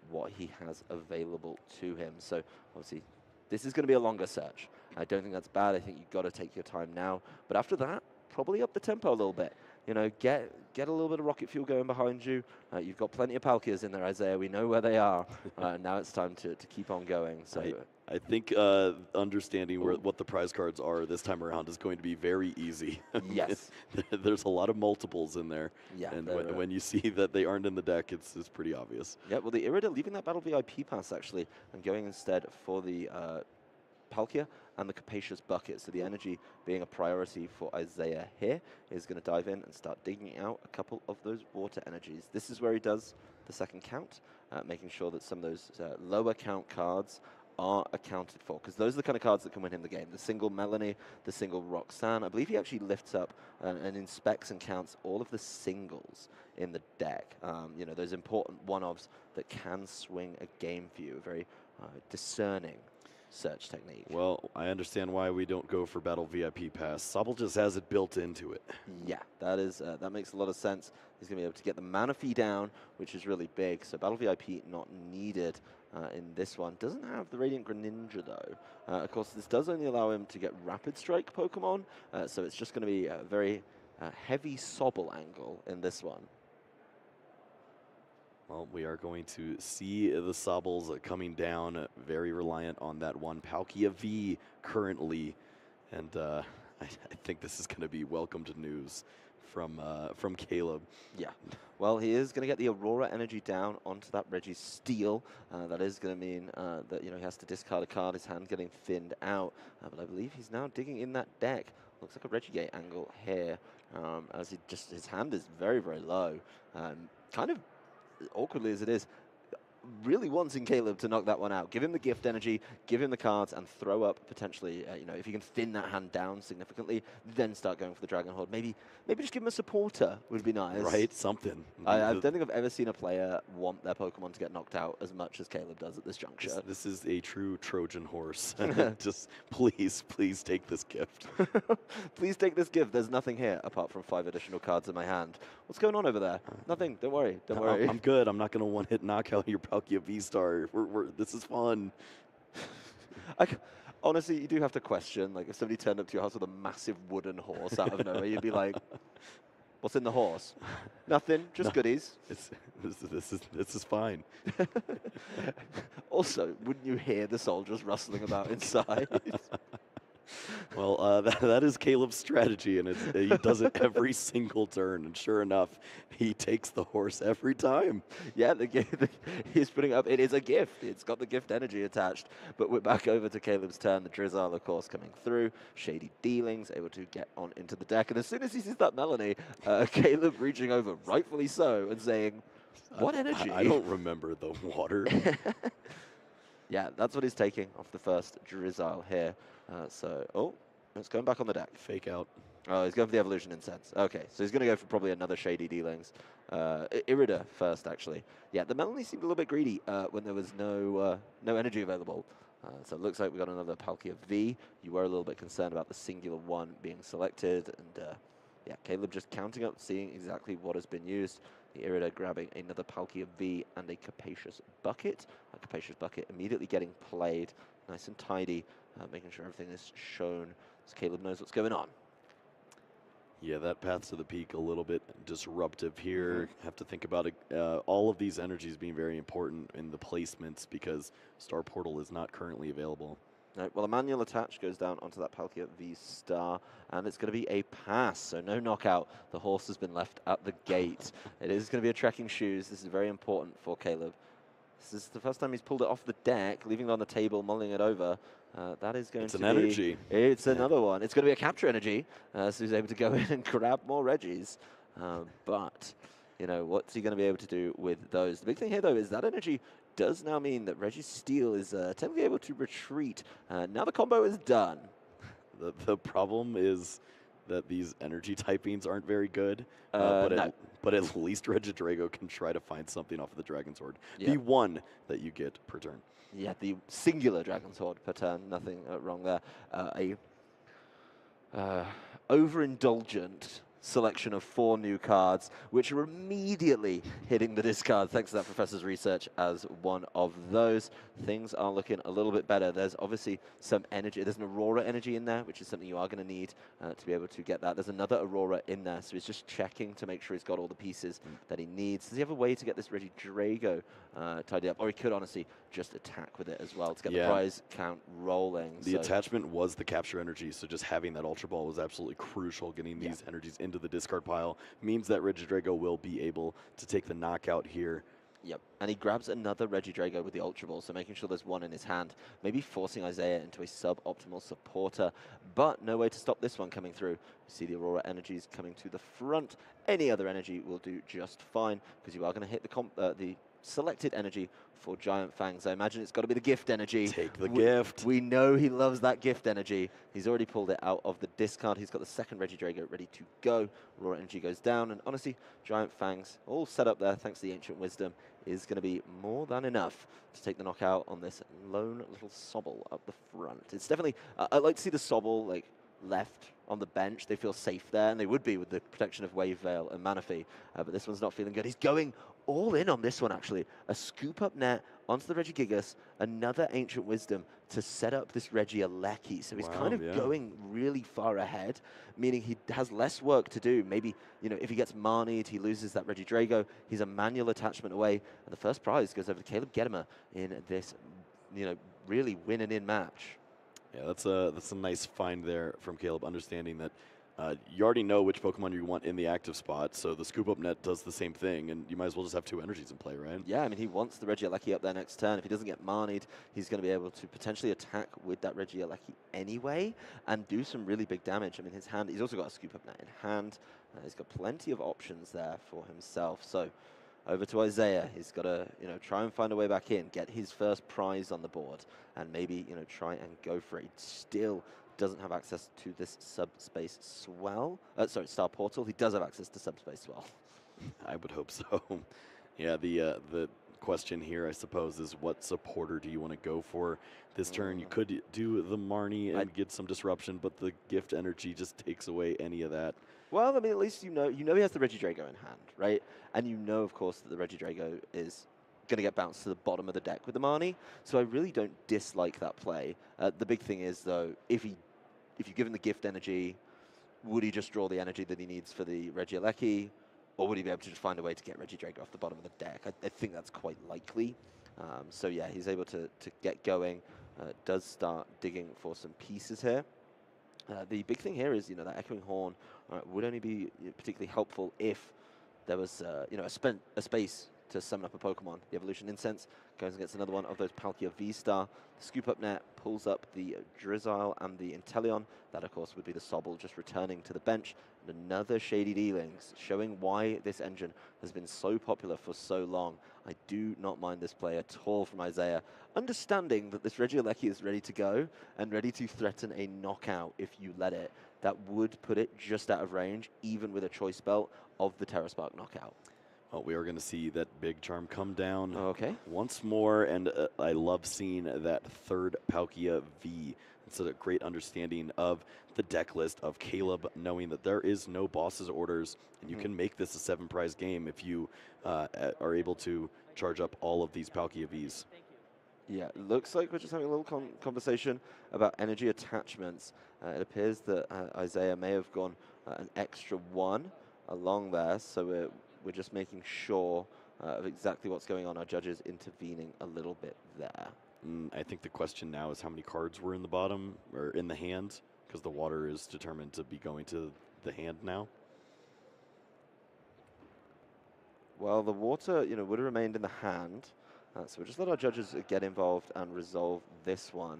what he has available to him. So, obviously, this is going to be a longer search. I don't think that's bad. I think you've got to take your time now. But after that, probably up the tempo a little bit. you know, get a little bit of rocket fuel going behind you. You've got plenty of Palkias in there, Isaiah. We know where they are. Now it's time to keep on going. So I think understanding what the prize cards are this time around is going to be very easy. Yes. There's a lot of multiples in there. Yeah. And when you see that they aren't in the deck, it's pretty obvious. Yeah, well, the Irida leaving that Battle VIP pass, actually, and going instead for the Palkia and the Capacious Bucket. So the energy being a priority for Isaiah here is going to dive in and start digging out a couple of those water energies. This is where he does the second count, making sure that some of those lower count cards are accounted for, because those are the kind of cards that can win him the game. The single Melanie, the single Roxanne. I believe he actually lifts up and inspects and counts all of the singles in the deck. You know, those important one-offs that can swing a game for you. A very discerning search technique. Well, I understand why we don't go for Battle VIP Pass. Sobble just has it built into it. Yeah, that makes a lot of sense. He's going to be able to get the mana fee down, which is really big. So Battle VIP not needed in this one. Doesn't have the Radiant Greninja, though. Of course, this does only allow him to get Rapid Strike Pokemon, so it's just going to be a very heavy Sobble angle in this one. Well, we are going to see the Sobbles coming down, very reliant on that one Palkia V currently. And I think this is going to be welcomed news from Caleb. Yeah. Well, he is going to get the Aurora energy down onto that Registeel. That is going to mean that, you know, he has to discard a card, his hand getting thinned out. But I believe he's now digging in that deck. Looks like a Regigate angle here, as his hand is very, very low. Kind of awkwardly as it is, really wanting Caleb to knock that one out. Give him the gift energy, give him the cards, and throw up potentially, you know, if you can thin that hand down significantly, then start going for the Dragon Horde. Maybe just give him a supporter would be nice. Right, something. I don't think I've ever seen a player want their Pokemon to get knocked out as much as Caleb does at this juncture. This is a true Trojan horse. Just please take this gift. Please take this gift. There's nothing here apart from 5 additional cards in my hand. What's going on over there? Nothing. Don't worry. Don't worry. I'm good. I'm not going to one-hit knockout your Palkia V-Star. This is fun. Honestly, you do have to question, like, if somebody turned up to your house with a massive wooden horse out of nowhere, you'd be like, what's in the horse? Nothing, just goodies. This is fine. Also, wouldn't you hear the soldiers rustling about inside? Well, that is Caleb's strategy, and he does it every single turn. And sure enough, he takes the horse every time. Yeah, he's putting up. It is a gift. It's got the gift energy attached. But we're back over to Caleb's turn. The Drizzile, of course, coming through. Shady Dealings able to get on into the deck. And as soon as he sees that Melanie, Caleb reaching over, rightfully so, and saying, "What energy?" I don't remember the water. Yeah, that's what he's taking off the first Drizzile here. It's going back on the deck. Fake out. Oh, he's going for the Evolution Incense. Okay, so he's going to go for probably another Shady Dealings. Irida first, actually. Yeah, the Melanie seemed a little bit greedy when there was no energy available. So it looks like we got another Palkia V. You were a little bit concerned about the singular one being selected. And yeah, Caleb just counting up, seeing exactly what has been used. The Irida grabbing another Palkia V and a Capacious Bucket. A Capacious Bucket immediately getting played nice and tidy, making sure everything is shown so Caleb knows what's going on. Yeah, that path to the peak a little bit disruptive here. Have to think about all of these energies being very important in the placements because Star Portal is not currently available. No, well, a manual attach goes down onto that Palkia V-Star, and it's going to be a pass, so no knockout. The horse has been left at the gate. It is going to be a trekking shoes. This is very important for Caleb. This is the first time he's pulled it off the deck, leaving it on the table, mulling it over. That is going to be... It's an energy. It's another one. It's going to be a capture energy, so he's able to go in and grab more Reggies. But, you know, what's he going to be able to do with those? The big thing here, though, is that energy does now mean that Registeel is technically able to retreat. Now the combo is done. The problem is that these energy typings aren't very good, no. but at least Regidrago can try to find something off of the Dragon's Horde. Yeah. The one that you get per turn. Yeah, the singular Dragon's Horde per turn, nothing wrong there. Overindulgent selection of 4 new cards, which are immediately hitting the discard, thanks to that professor's research as one of those. Things are looking a little bit better. There's obviously some energy. There's an Aurora energy in there, which is something you are going to need to be able to get that. There's another Aurora in there, so he's just checking to make sure he's got all the pieces that he needs. Does he have a way to get this Regidrago tidied up? Or he could honestly just attack with it as well to get the prize count rolling. The attachment was the capture energy, so just having that Ultra Ball was absolutely crucial. Getting these energies into the discard pile means that Regidrago will be able to take the knockout here. Yep, and he grabs another Regidrago with the Ultra Ball, so making sure there's one in his hand, maybe forcing Isaiah into a suboptimal supporter, but no way to stop this one coming through. You see the Aurora energies coming to the front. Any other energy will do just fine, because you are going to hit the selected energy for Giant Fangs. I imagine it's got to be the gift energy. Take the gift. We know he loves that gift energy. He's already pulled it out of the discard. He's got the second Regidrago ready to go. Aurora energy goes down, and honestly, Giant Fangs all set up there thanks to the Ancient Wisdom is going to be more than enough to take the knockout on this lone little Sobble up the front. It's definitely, I like to see the Sobble like left on the bench. They feel safe there, and they would be with the protection of Wave Veil and Manaphy, but this one's not feeling good. He's going all in on this one, actually. A scoop up net onto the Regigigas, another Ancient Wisdom to set up this Regieleki. So he's kind of going really far ahead, meaning he has less work to do. Maybe, you know, if he gets Marnied, he loses that Regidrago. He's a manual attachment away, and the first prize goes over to Caleb Gedemer in this, you know, really win-and-in match. Yeah, that's a nice find there from Caleb, understanding that you already know which Pokemon you want in the active spot, so the Scoop Up Net does the same thing, and you might as well just have 2 energies in play, right? Yeah, I mean, he wants the Regieleki up there next turn. If he doesn't get Marnied, he's going to be able to potentially attack with that Regieleki anyway and do some really big damage. I mean, his hand, he's also got a Scoop Up Net in hand. He's got plenty of options there for himself. So over to Isaiah. He's got to, you know, try and find a way back in, get his first prize on the board, and maybe, you know, try and go for it. He still doesn't have access to this subspace swell. Star Portal. He does have access to subspace swell. I would hope so. Yeah, the question here, I suppose, is what supporter do you want to go for this turn? You could do the Marnie and get some disruption, but the gift energy just takes away any of that. Well, I mean, at least you know he has the Regidrago in hand, right? And you know, of course, that the Regidrago is going to get bounced to the bottom of the deck with the Marnie. So I really don't dislike that play. The big thing is, though, if you give him the gift energy, would he just draw the energy that he needs for the Regieleki, or would he be able to just find a way to get Regidrago off the bottom of the deck? I think that's quite likely. So yeah, he's able to get going. Does start digging for some pieces here. The big thing here is, you know, that Echoing Horn would only be particularly helpful if there was, you know, a space to summon up a Pokemon. The Evolution Incense goes and gets another one of those Palkia V-Star. The Scoop Up Net pulls up the Drizzile and the Inteleon. That, of course, would be the Sobble just returning to the bench. And another Shady Dealings, showing why this engine has been so popular for so long. I do not mind this play at all from Isaiah, understanding that this Regieleki is ready to go and ready to threaten a knockout if you let it. That would put it just out of range, even with a Choice Belt of the Terraspark knockout. Well, we are going to see that Big Charm come down once more, and I love seeing that third Palkia V. It's a great understanding of the deck list of Caleb, knowing that there is no boss's orders, and you can make this a 7-prize game if you are able to charge up all of these Palkia Vs. Yeah, it looks like we're just having a little conversation about energy attachments. It appears that Isaiah may have gone an extra 1 along there, so we're just making sure of exactly what's going on. Our judges intervening a little bit there. I think the question now is how many cards were in the bottom or in the hand, because the water is determined to be going to the hand now. Well, the water, you know, would have remained in the hand. So we'll just let our judges get involved and resolve this one.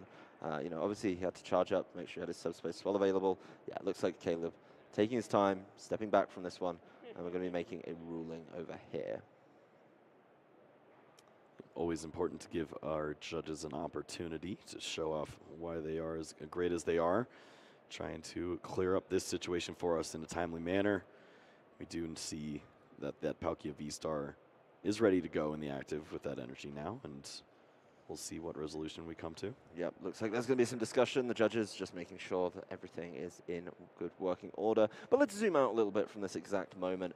You know, obviously he had to charge up, make sure he had his subspace swell available. Yeah, it looks like Caleb taking his time, stepping back from this one, and we're going to be making a ruling over here. Always important to give our judges an opportunity to show off why they are as great as they are. Trying to clear up this situation for us in a timely manner. We do see that Palkia V-Star is ready to go in the active with that energy now, and we'll see what resolution we come to. Yep, looks like there's going to be some discussion. The judges just making sure that everything is in good working order. But let's zoom out a little bit from this exact moment.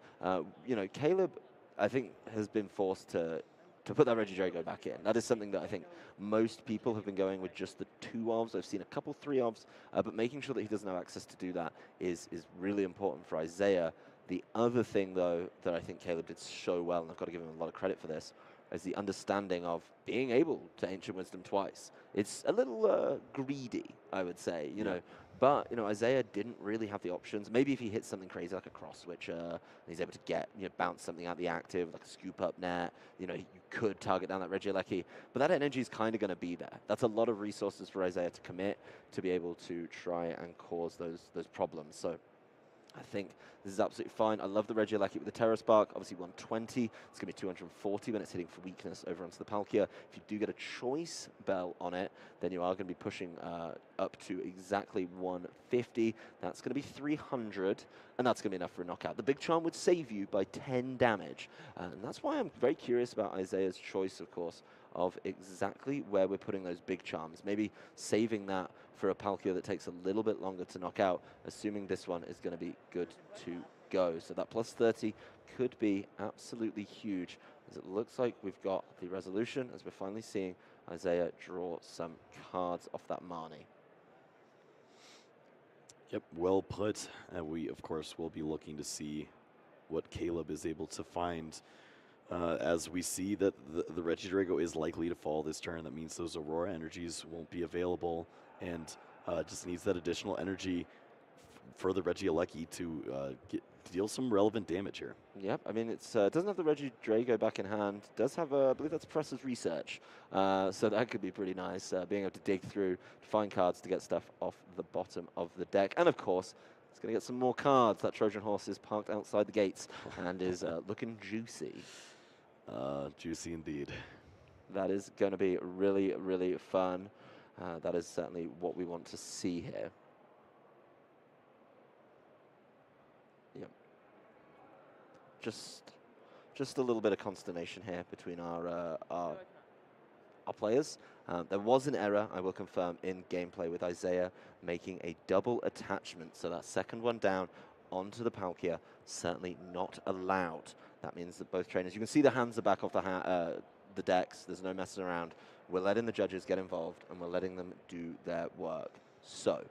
You know, Caleb, I think, has been forced to put that Regidrago back in. That is something that I think most people have been going with just the 2 ofs. I've seen a couple 3 ofs, but making sure that he doesn't have access to do that is really important for Isaiah. The other thing, though, that I think Caleb did so well, and I've got to give him a lot of credit for this, is the understanding of being able to Ancient Wisdom twice. It's a little greedy, I would say, you know. But, you know, Isaiah didn't really have the options. Maybe if he hits something crazy like a cross switcher, and he's able to get, you know, bounce something out the active, like a scoop up net, you know, you could target down that Regieleki. But that energy is kind of going to be there. That's a lot of resources for Isaiah to commit to be able to try and cause those problems. So I think this is absolutely fine. I love the Regieleki with the Terror Spark. Obviously 120. It's going to be 240 when it's hitting for weakness over onto the Palkia. If you do get a choice bell on it, then you are going to be pushing up to exactly 150. That's going to be 300, and that's going to be enough for a knockout. The Big Charm would save you by 10 damage, and that's why I'm very curious about Isaiah's choice, of course, of exactly where we're putting those Big Charms. Maybe saving that for a Palkia that takes a little bit longer to knock out, assuming this one is going to be good to go. So that plus 30 could be absolutely huge, as it looks like we've got the resolution, as we're finally seeing Isaiah draw some cards off that Marnie. Yep, well put. We, of course, will be looking to see what Caleb is able to find. As we see that the Regidrago is likely to fall this turn, that means those Aurora energies won't be available, and just needs that additional energy for the Regieleki to deal some relevant damage here. Yep, I mean, it doesn't have the Regidrago back in hand. Does have, I believe that's Press's Research, so that could be pretty nice, being able to dig through, find cards to get stuff off the bottom of the deck. And of course, it's going to get some more cards. That Trojan Horse is parked outside the gates and is looking juicy. Juicy indeed. That is going to be really, really fun. That is certainly what we want to see here. Yep. Just a little bit of consternation here between our players. There was an error, I will confirm, in gameplay with Isaiah making a double attachment. So that second one down onto the Palkia, certainly not allowed. That means that both trainers, you can see the hands are back off the decks. There's no messing around. We're letting the judges get involved, and we're letting them do their work. So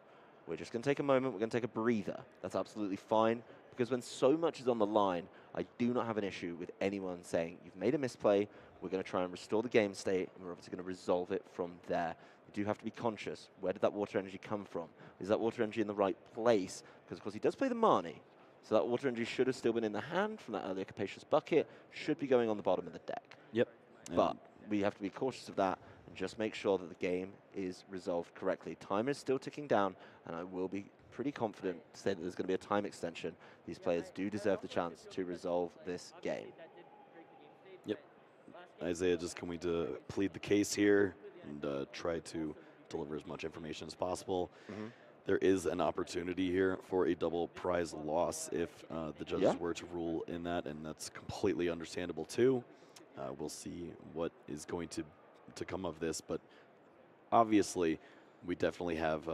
we're just going to take a moment. We're going to take a breather. That's absolutely fine, because when so much is on the line, I do not have an issue with anyone saying, you've made a misplay, we're going to try and restore the game state, and we're obviously going to resolve it from there. You do have to be conscious. Where did that water energy come from? Is that water energy in the right place? Because, of course, he does play the Marnie. So that water energy should have still been in the hand from that earlier Capacious Bucket, should be going on the bottom of the deck. Yep. But we have to be cautious of that and just make sure that the game is resolved correctly. Timer is still ticking down, and I will be pretty confident to say that there's going to be a time extension. These players do deserve the chance to resolve this game. Yep. Isaiah just going to plead the case here and try to deliver as much information as possible. There is an opportunity here for a double prize loss if the judges were to rule in that, and that's completely understandable too. We'll see what is going to come of this, but obviously we definitely have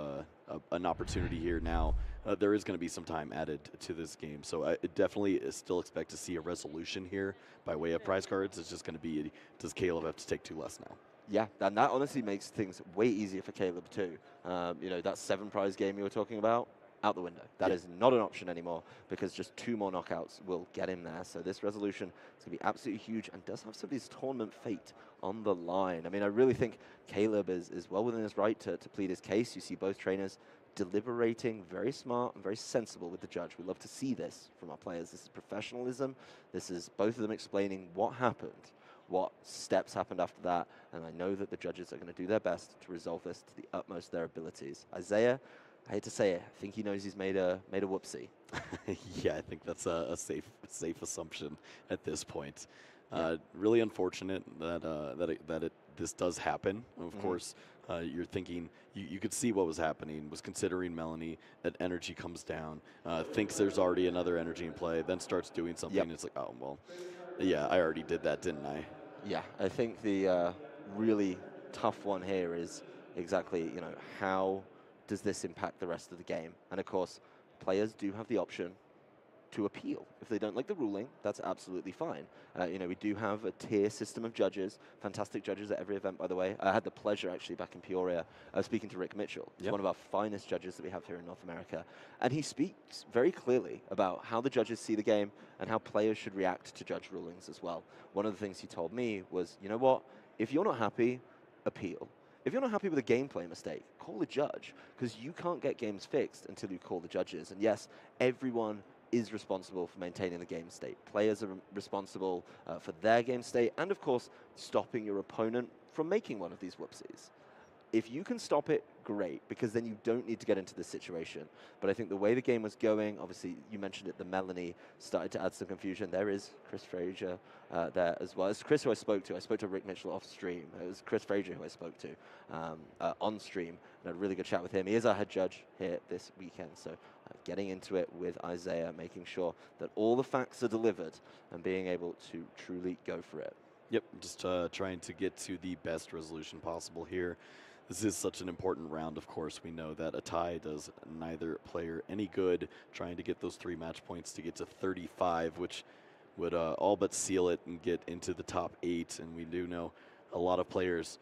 an opportunity here now. There is going to be some time added to this game, so I definitely still expect to see a resolution here by way of prize cards. It's just going to be, does Caleb have to take 2 less now? Yeah, and that honestly makes things way easier for Caleb too. You know, that 7 prize game you were talking about, out the window. That is not an option anymore, because just 2 more knockouts will get him there. So this resolution is going to be absolutely huge, and does have somebody's tournament fate on the line. I mean, I really think Caleb is well within his right to plead his case. You see both trainers deliberating, very smart and very sensible with the judge. We love to see this from our players. This is professionalism. This is both of them explaining what happened, what steps happened after that, and I know that the judges are going to do their best to resolve this to the utmost of their abilities. Isaiah, I hate to say it, I think he knows he's made a whoopsie. Yeah, I think that's a safe assumption at this point. Really unfortunate that this does happen. Of course, you're thinking, you could see what was happening, was considering Melanie, that energy comes down, thinks there's already another energy in play, then starts doing something, and it's like, oh, well, yeah, I already did that, didn't I? Yeah, I think the really tough one here is exactly, you know, how does this impact the rest of the game? And of course, players do have the option to appeal. If they don't like the ruling, that's absolutely fine. You know, we do have a tier system of judges, fantastic judges at every event, by the way. I had the pleasure, actually, back in Peoria, speaking to Rick Mitchell. He's one of our finest judges that we have here in North America. And he speaks very clearly about how the judges see the game and how players should react to judge rulings as well. One of the things he told me was, you know what, if you're not happy, appeal. If you're not happy with a gameplay mistake, call the judge, because you can't get games fixed until you call the judges. And yes, everyone is responsible for maintaining the game state. Players are responsible for their game state, and of course, stopping your opponent from making one of these whoopsies. If you can stop it, great, because then you don't need to get into this situation. But I think the way the game was going, obviously, you mentioned it, the Melanie started to add some confusion. There is Chris Frazier there as well. It's Chris who I spoke to. I spoke to Rick Mitchell off stream. It was Chris Frazier who I spoke to on stream, and had a really good chat with him. He is our head judge here this weekend, so getting into it with Isaiah, making sure that all the facts are delivered and being able to truly go for it. Yep, just trying to get to the best resolution possible here. This is such an important round, of course. We know that a tie does neither player any good, trying to get those 3 match points to get to 35, which would all but seal it and get into the top 8. And we do know a lot of players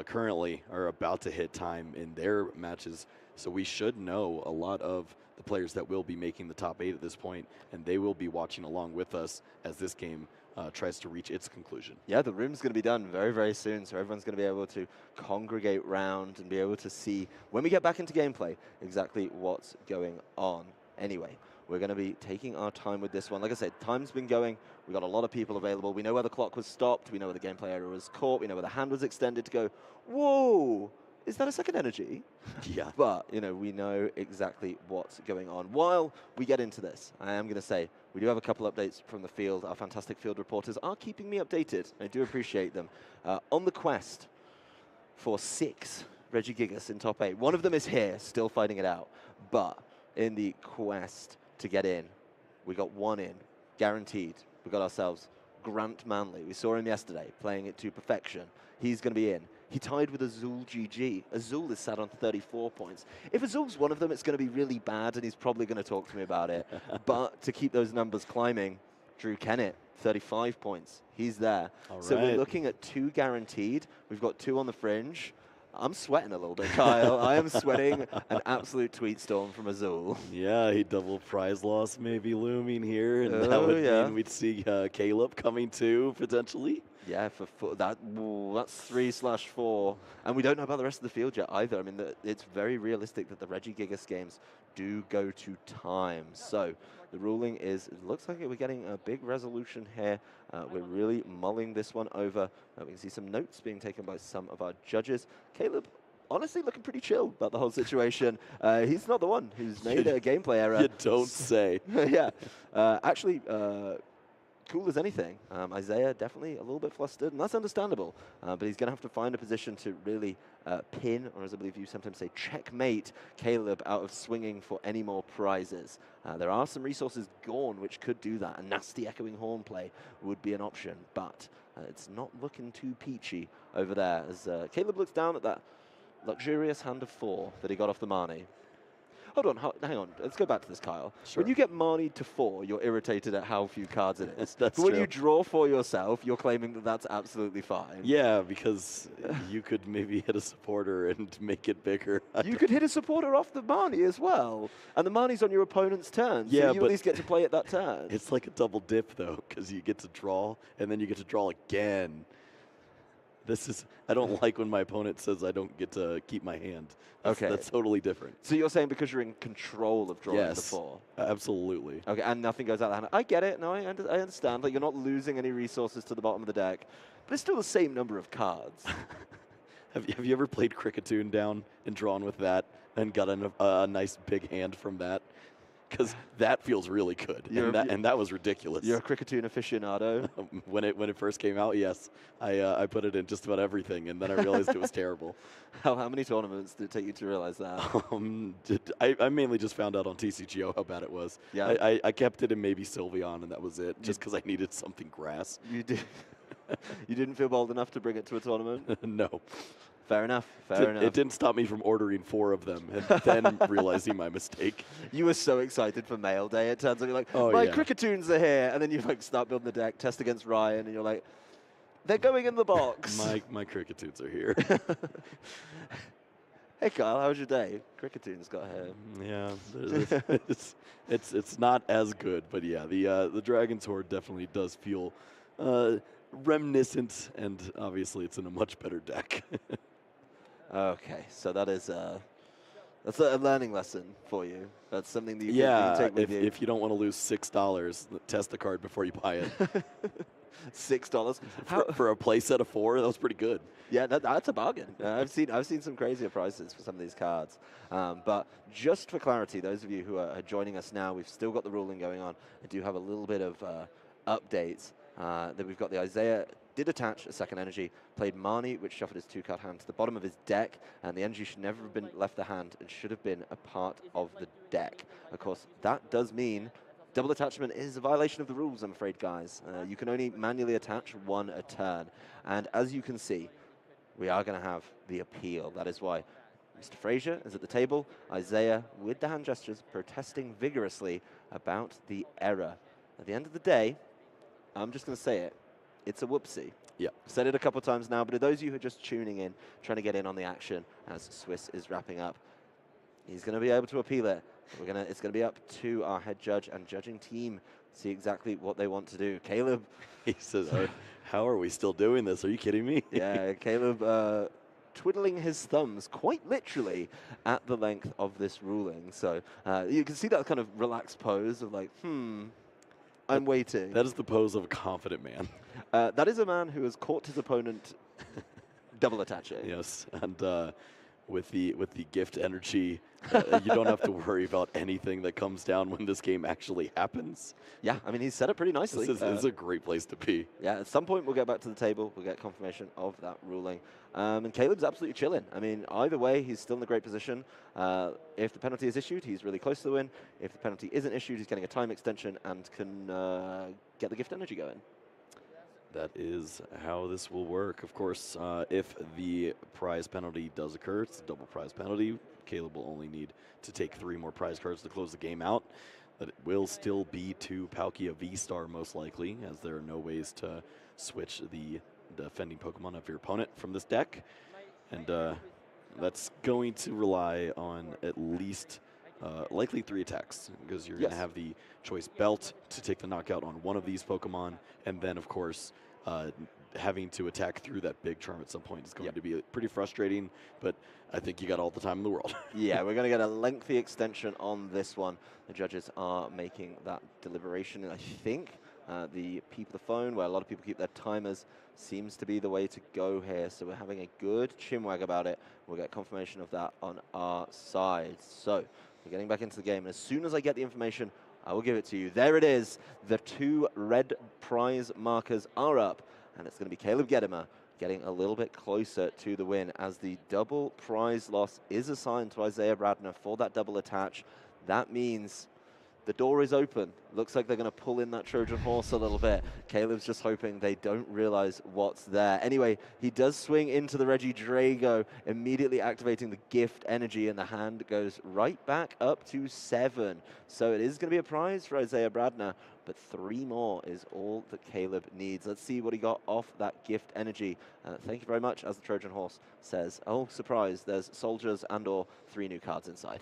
currently are about to hit time in their matches, so we should know a lot of the players that will be making the top 8 at this point, and they will be watching along with us as this game tries to reach its conclusion. Yeah, the room's going to be done very, very soon, so everyone's going to be able to congregate round and be able to see, when we get back into gameplay, exactly what's going on. Anyway, we're going to be taking our time with this one. Like I said, time's been going. We've got a lot of people available. We know where the clock was stopped. We know where the gameplay area was caught. We know where the hand was extended to go, whoa, is that a second energy? Yeah. But, you know, we know exactly what's going on. While we get into this, I am going to say, we do have a couple updates from the field. Our fantastic field reporters are keeping me updated. I do appreciate them. On the quest for 6 Regigigas in top 8. One of them is here, still fighting it out. But in the quest to get in, we got 1 in, guaranteed. We got ourselves Grant Manley. We saw him yesterday, playing it to perfection. He's going to be in. He tied with Azul GG. Azul is sat on 34 points. If Azul's one of them, it's going to be really bad, and he's probably going to talk to me about it. But to keep those numbers climbing, Drew Kennett, 35 points. He's there. So we're looking at 2 guaranteed. We've got 2 on the fringe. I'm sweating a little bit, Kyle. I am sweating an absolute tweet storm from Azul. Yeah, he double prize loss maybe looming here, and that would mean we'd see Caleb coming too, potentially. Yeah, that's 3/4. And we don't know about the rest of the field yet either. I mean, it's very realistic that the Regigigas games do go to time. So the ruling is, it looks like we're getting a big resolution here. We're really mulling this one over. We can see some notes being taken by some of our judges. Caleb, honestly, looking pretty chill about the whole situation. He's not the one who's made a gameplay error. You don't say. Yeah. Actually, cool as anything. Isaiah definitely a little bit flustered, and that's understandable. But he's going to have to find a position to really pin, or as I believe you sometimes say, checkmate Caleb out of swinging for any more prizes. There are some resources gone which could do that. A nasty echoing horn play would be an option, but it's not looking too peachy over there as Caleb looks down at that luxurious hand of 4 that he got off the Marnie. Hold on, hang on. Let's go back to this, Kyle. Sure. When you get Marnied to 4, you're irritated at how few cards it is. That's but when true. you draw 4 yourself, you're claiming that that's absolutely fine. Yeah, because you could maybe hit a supporter and make it bigger. You could hit a supporter off the Marnie as well. And the Marnie's on your opponent's turn, yeah, so you at least get to play it that turn. It's like a double dip, though, because you get to draw, and then you get to draw again. I don't like when my opponent says I don't get to keep my hand. That's totally different. So you're saying because you're in control of drawing the 4? Absolutely. Okay, and nothing goes out of the hand. I get it. No, I understand. Like, you're not losing any resources to the bottom of the deck, but it's still the same number of cards. Have you ever played Cricketune down and drawn with that and got a nice big hand from that? Because that feels really good, and that was ridiculous. You're a Cricketune aficionado. When it first came out, yes, I put it in just about everything, and then I realized it was terrible. How many tournaments did it take you to realize that? I mainly just found out on TCGO how bad it was. Yeah. I kept it in maybe Sylveon, and that was it, just because I needed something grass. You did. You didn't feel bold enough to bring it to a tournament? No. Fair enough. Fair enough. It didn't stop me from ordering 4 of them and then realizing my mistake. You were so excited for mail day. It turns out you're like, Oh, my yeah. Cricketoons are here. And then you like start building the deck, test against Ryan, and you're like, they're going in the box. My Cricketoons are here. Hey, Kyle, how was your day? Cricketoons got here. Yeah, it's not as good, but yeah, the Dragon's Horde definitely does feel reminiscent, and obviously it's in a much better deck. Okay, so that's a learning lesson for you. That's something that you can take with you. If you don't want to lose $6, test the card before you buy it. $6 for a play set of 4. That was pretty good. Yeah, that's a bargain. I've seen some crazier prices for some of these cards. But just for clarity, those of you who are joining us now, we've still got the ruling going on. I do have a little bit of updates. That we've got the Isaiah did attach a second energy, played Marnie, which shuffled his 2-card hand to the bottom of his deck, and the energy should never have been left the hand and should have been a part of the deck. Of course, that does mean double attachment is a violation of the rules, I'm afraid, guys. You can only manually attach 1 a turn. And as you can see, we are going to have the appeal. That is why Mr. Frazier is at the table. Isaiah, with the hand gestures, protesting vigorously about the error. At the end of the day, I'm just going to say it. It's a whoopsie. Yeah. I've said it a couple of times now, but to those of you who are just tuning in, trying to get in on the action as Swiss is wrapping up, he's going to be able to appeal it. It's going to be up to our head judge and judging team to see exactly what they want to do. Caleb. He says, how are we still doing this? Are you kidding me? Yeah, Caleb twiddling his thumbs quite literally at the length of this ruling. So you can see that kind of relaxed pose of like, I'm waiting. That is the pose of a confident man. That is a man who has caught his opponent double attaching. Yes, and with the gift energy, you don't have to worry about anything that comes down when this game actually happens. Yeah, I mean, he's set it pretty nicely. This is a great place to be. Yeah, at some point we'll get back to the table. We'll get confirmation of that ruling. And Caleb's absolutely chilling. I mean, either way, he's still in a great position. If the penalty is issued, he's really close to the win. If the penalty isn't issued, he's getting a time extension and can get the gift energy going. That is how this will work. Of course, if the prize penalty does occur, it's a double prize penalty. Caleb will only need to take 3 more prize cards to close the game out. But it will still be to Palkia V-Star most likely, as there are no ways to switch the defending Pokemon of your opponent from this deck. And that's going to rely on at least likely 3 attacks, because you're going to have the choice belt to take the knockout on one of these Pokemon, and then, of course, having to attack through that big charm at some point is going to be pretty frustrating, but I think you got all the time in the world. Yeah, we're going to get a lengthy extension on this one. The judges are making that deliberation, and I think the the phone, where a lot of people keep their timers, seems to be the way to go here. So we're having a good chinwag about it. We'll get confirmation of that on our side. So we're getting back into the game, and as soon as I get the information, I will give it to you. There it is. The 2 red prize markers are up, and it's going to be Caleb Gedemer getting a little bit closer to the win, as the double prize loss is assigned to Isaiah Bradner for that double attach. That means the door is open. Looks like they're going to pull in that Trojan horse a little bit. Caleb's just hoping they don't realize what's there. Anyway, he does swing into the Regidrago, immediately activating the gift energy, and the hand goes right back up to 7. So it is going to be a prize for Isaiah Bradner, but 3 more is all that Caleb needs. Let's see what he got off that gift energy. Thank you very much, as the Trojan horse says. Oh, surprise, there's soldiers and or 3 new cards inside.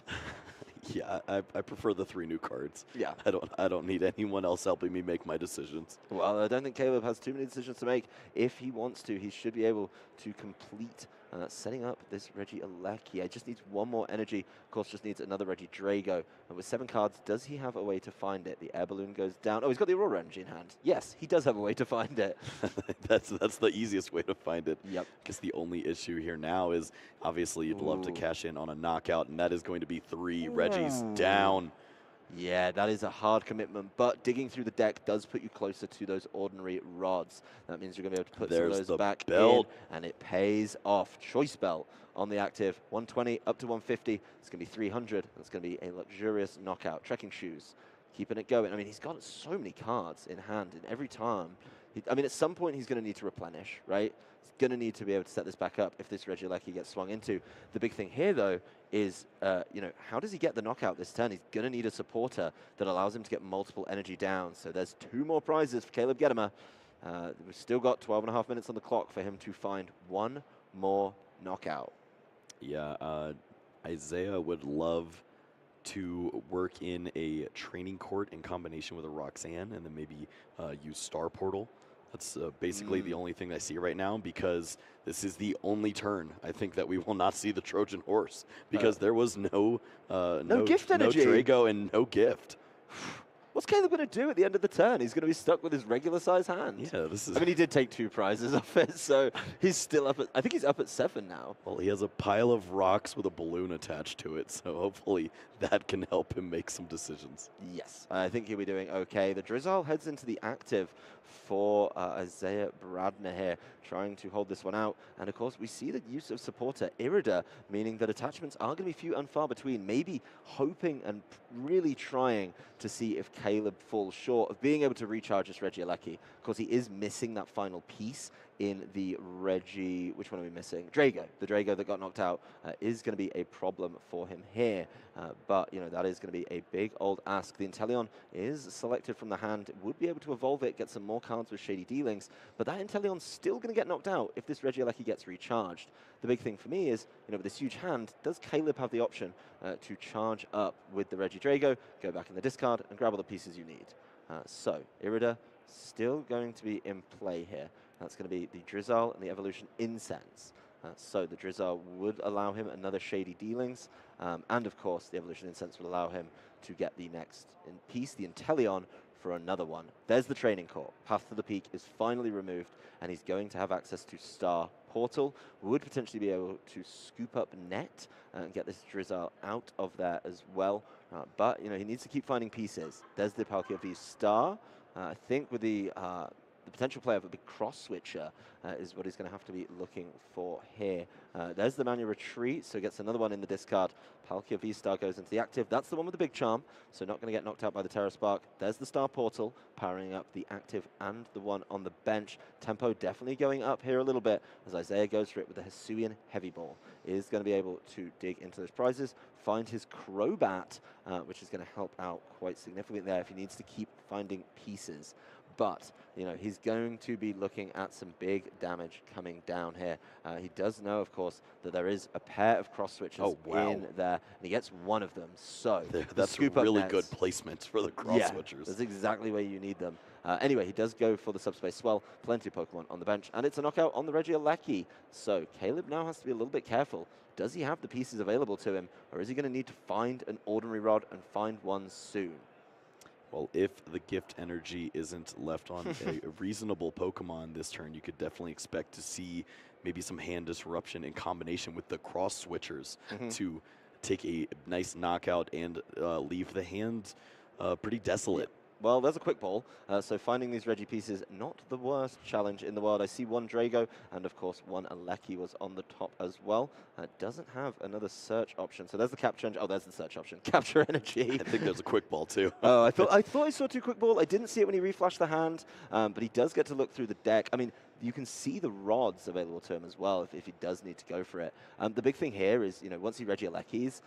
Yeah, I prefer the 3 new cards. Yeah. I don't need anyone else helping me make my decisions. Well, I don't think Caleb has too many decisions to make. If he wants to, he should be able to complete setting up this Regieleki. It just needs 1 more energy. Of course, just needs another Regidrago. And with 7 cards, does he have a way to find it? The air balloon goes down. Oh, he's got the Aurora energy in hand. Yes, he does have a way to find it. That's the easiest way to find it. Yep. Because the only issue here now is, obviously, you'd love to cash in on a knockout, and that is going to be 3 Regis down. Yeah, that is a hard commitment, but digging through the deck does put you closer to those ordinary rods. That means you're going to be able to put some of those back in, and it pays off. Choice belt on the active, 120 up to 150. It's going to be 300. It's going to be a luxurious knockout. Trekking shoes, keeping it going. I mean, he's got so many cards in hand, and every time I mean, at some point he's going to need to replenish, right? He's going to need to be able to set this back up if this Regieleki gets swung into. The big thing here, though, is, you know, how does he get the knockout this turn? He's going to need a supporter that allows him to get multiple energy down. So there's 2 more prizes for Caleb Gedemer. We've still got 12.5 minutes on the clock for him to find 1 more knockout. Yeah, Isaiah would love to work in a training court in combination with a Roxanne, and then maybe use Star Portal. That's basically the only thing I see right now, because this is the only turn I think that we will not see the Trojan Horse, because there was no gift energy. no Drago and no gift. What's Caleb going to do at the end of the turn? He's going to be stuck with his regular-sized hand. Yeah, this is... I mean, he did take 2 prizes off it, so he's still up at... I think he's up at 7 now. Well, he has a pile of rocks with a balloon attached to it, so hopefully that can help him make some decisions. Yes, I think he'll be doing okay. The Drizzle heads into the active for Isaiah Bradner here, trying to hold this one out. And, of course, we see the use of supporter Irida, meaning that attachments are going to be few and far between, maybe hoping and really trying to see if Caleb falls short of being able to recharge this Regieleki. Of course, he is missing that final piece in the Reggie, which one are we missing? Drago. The Drago that got knocked out is going to be a problem for him here. But, you know, that is going to be a big old ask. The Inteleon is selected from the hand. It would be able to evolve it, get some more cards with Shady Dealings. But that Inteleon's still going to get knocked out if this Regieleki gets recharged. The big thing for me is, you know, with this huge hand, does Caleb have the option to charge up with the Reggie Drago, go back in the discard, and grab all the pieces you need? So, Irida still going to be in play here. That's going to be the Drizzle and the Evolution Incense. So the Drizzle would allow him another Shady Dealings, and of course the Evolution Incense would allow him to get the next piece, the Inteleon, for another one. There's the training court. Path to the Peak is finally removed, and he's going to have access to Star Portal. Would potentially be able to scoop up Net and get this Drizzle out of there as well. But, you know, he needs to keep finding pieces. There's the Palkia V Star. I think with the potential play of a big cross switcher is what he's going to have to be looking for here. There's the manual retreat, so gets another one in the discard. Palkia V-Star goes into the active. That's the one with the big charm, so not going to get knocked out by the Terra Spark. There's the Star Portal, powering up the active and the one on the bench. Tempo definitely going up here a little bit as Isaiah goes for it with the Hisuian Heavy Ball. Is going to be able to dig into those prizes, find his Crobat, which is going to help out quite significantly there if he needs to keep finding pieces. But, you know, he's going to be looking at some big damage coming down here. He does know, of course, that there is a pair of cross switches in there, and he gets one of them. So that's really good placement for the cross switchers. That's exactly where you need them. Anyway, he does go for the subspace swell. Plenty of Pokemon on the bench, and it's a knockout on the Regieleki. So Caleb now has to be a little bit careful. Does he have the pieces available to him, or is he going to need to find an Ordinary Rod and find one soon? Well, if the gift energy isn't left on a reasonable Pokemon this turn, you could definitely expect to see maybe some hand disruption in combination with the cross switchers to take a nice knockout and leave the hand pretty desolate. Well, there's a quick ball, so finding these Reggie pieces, not the worst challenge in the world. I see one Drago, and of course one Aleki was on the top as well. Doesn't have another search option, so there's the capture energy. Oh, there's the search option. Capture energy. I think there's a quick ball too. Oh, I thought I saw 2 quick ball. I didn't see it when he reflashed the hand, but he does get to look through the deck. I mean, you can see the rods available to him as well if he does need to go for it. The big thing here is, you know, once he Regielekis,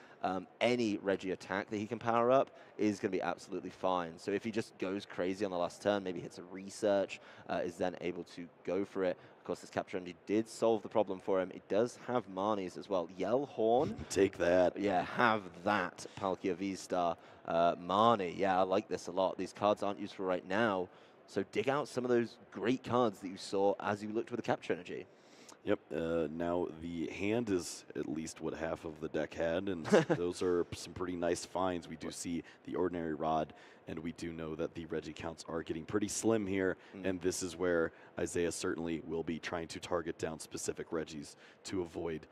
any Reggie attack that he can power up is going to be absolutely fine. So if he just goes crazy on the last turn, maybe hits a research, is then able to go for it. Of course, this capture energy did solve the problem for him. It does have Marnies as well. Yell Horn. Take that. Yeah, have that. Palkia V-Star. Marnie. Yeah, I like this a lot. These cards aren't useful right now. So dig out some of those great cards that you saw as you looked with the capture energy. Yep. Now the hand is at least what half of the deck had, and those are some pretty nice finds. We do see the Ordinary Rod, and we do know that the Reggie counts are getting pretty slim here, and this is where Isaiah certainly will be trying to target down specific Reggies to avoid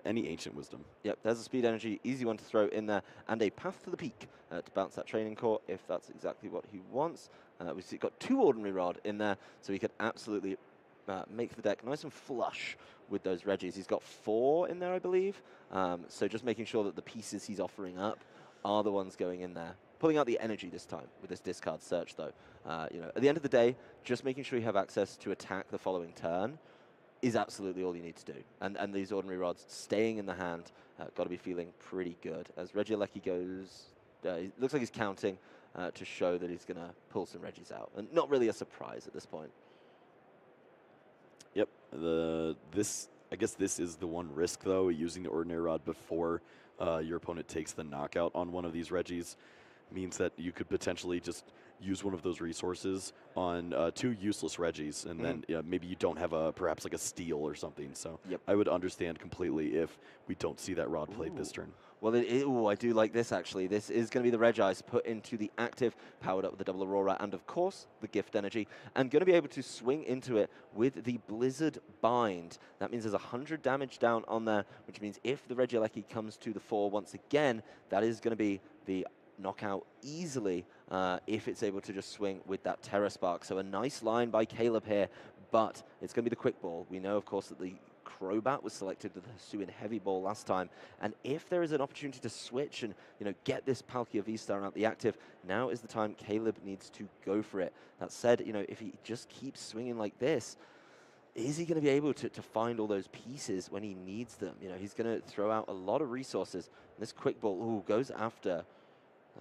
any Ancient Wisdom. Yep, there's a Speed Energy, easy one to throw in there, and a Path to the Peak to bounce that Training Core if that's exactly what he wants. We've got 2 Ordinary Rod in there, so he could absolutely make the deck nice and flush with those Reggies. He's got 4 in there, I believe, so just making sure that the pieces he's offering up are the ones going in there. pulling out the energy this time with this discard search, though. You know, at the end of the day, just making sure you have access to attack the following turn is absolutely all you need to do. And these ordinary rods staying in the hand, got to be feeling pretty good. As Regieleki goes, it looks like he's counting to show that he's going to pull some Regis out. And not really a surprise at this point. Yep. I guess this is the one risk, though, using the ordinary rod before your opponent takes the knockout on one of these Regis means that you could potentially just use one of those resources on 2 useless Regis, and then maybe you don't have perhaps like a steal or something. So I would understand completely if we don't see that rod played this turn. Well, I do like this, actually. This is going to be the Regis put into the active, powered up with the double Aurora, and of course, the gift energy, and going to be able to swing into it with the Blizzard Bind. That means there's 100 damage down on there, which means if the Regieleki comes to the fore once again, that is going to be the knockout easily if it's able to just swing with that Terra Spark. So a nice line by Caleb here, but it's going to be the quick ball. We know, of course, that the Crobat was selected with the Hisuian Heavy Ball last time, and if there is an opportunity to switch and get this Palkia V-Star out the active, now is the time Caleb needs to go for it. That said, if he just keeps swinging like this, is he going to be able to find all those pieces when he needs them? He's going to throw out a lot of resources. And this quick ball goes after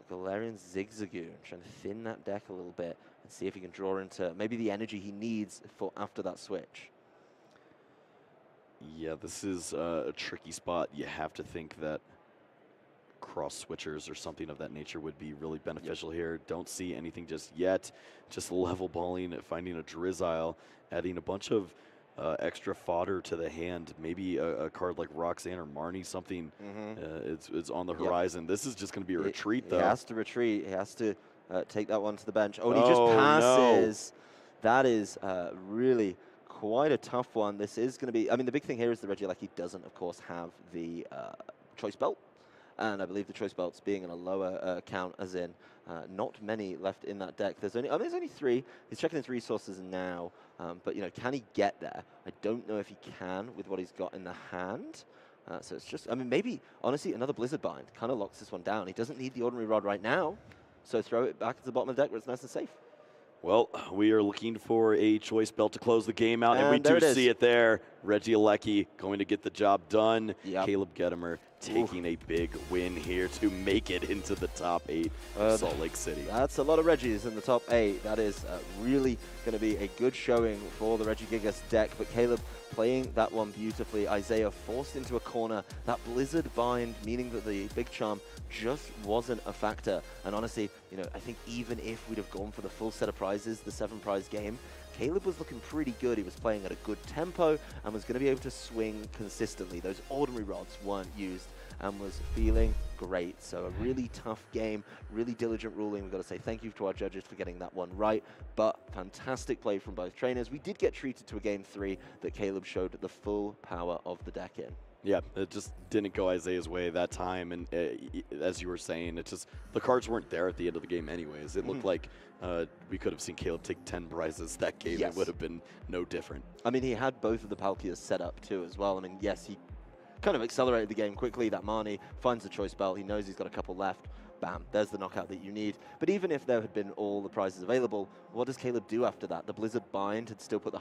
Galarian Zigzagoon, trying to thin that deck a little bit and see if he can draw into maybe the energy he needs for after that switch. Yeah, this is a tricky spot. You have to think that cross switchers or something of that nature would be really beneficial here. Don't see anything just yet. Just level balling, finding a Drizzile, adding a bunch of extra fodder to the hand. Maybe a card like Roxanne or Marnie, something it's on the horizon. This is just going to be a retreat, though. He has to retreat. He has to take that one to the bench. Oh, and he just passes. No. That is really quite a tough one. This is going to be, I mean, the big thing here is the Regieleki doesn't, of course, have the Choice Belt. And I believe the Choice Belts being in a lower count, as in not many left in that deck. There's only 3. He's checking his resources now, but can he get there? I don't know if he can with what he's got in the hand. So it's just, I mean, maybe honestly another Blizzard Bind kind of locks this one down. He doesn't need the ordinary rod right now, so throw it back to the bottom of the deck where it's nice and safe. Well, we are looking for a Choice Belt to close the game out, and we do see it there. Regieleki going to get the job done. Caleb Gedemer taking a big win here to make it into the top 8 of Salt Lake City. That's a lot of Regis in the top 8. That is really going to be a good showing for the Regigigas deck, but Caleb playing that one beautifully. Isaiah forced into a corner. That Blizzard Bind, meaning that the Big Charm just wasn't a factor. And honestly, I think even if we'd have gone for the full set of prizes, the 7-prize game, Caleb was looking pretty good. He was playing at a good tempo and was going to be able to swing consistently. Those ordinary rods weren't used and was feeling great. So a really tough game, really diligent ruling. We've got to say thank you to our judges for getting that one right, but fantastic play from both trainers. We did get treated to a game 3 that Caleb showed the full power of the deck in. Yeah, it just didn't go Isaiah's way that time, and as you were saying, it just, the cards weren't there at the end of the game anyways. It looked like we could have seen Caleb take 10 prizes that game. It would have been no different. I mean, he had both of the Palkias set up too as well. I mean, yes, he kind of accelerated the game quickly. That Marnie finds the Choice Belt. He knows he's got a couple left. Bam, there's the knockout that you need. But even if there had been all the prizes available, what does Caleb do after that? The Blizzard Bind had still put the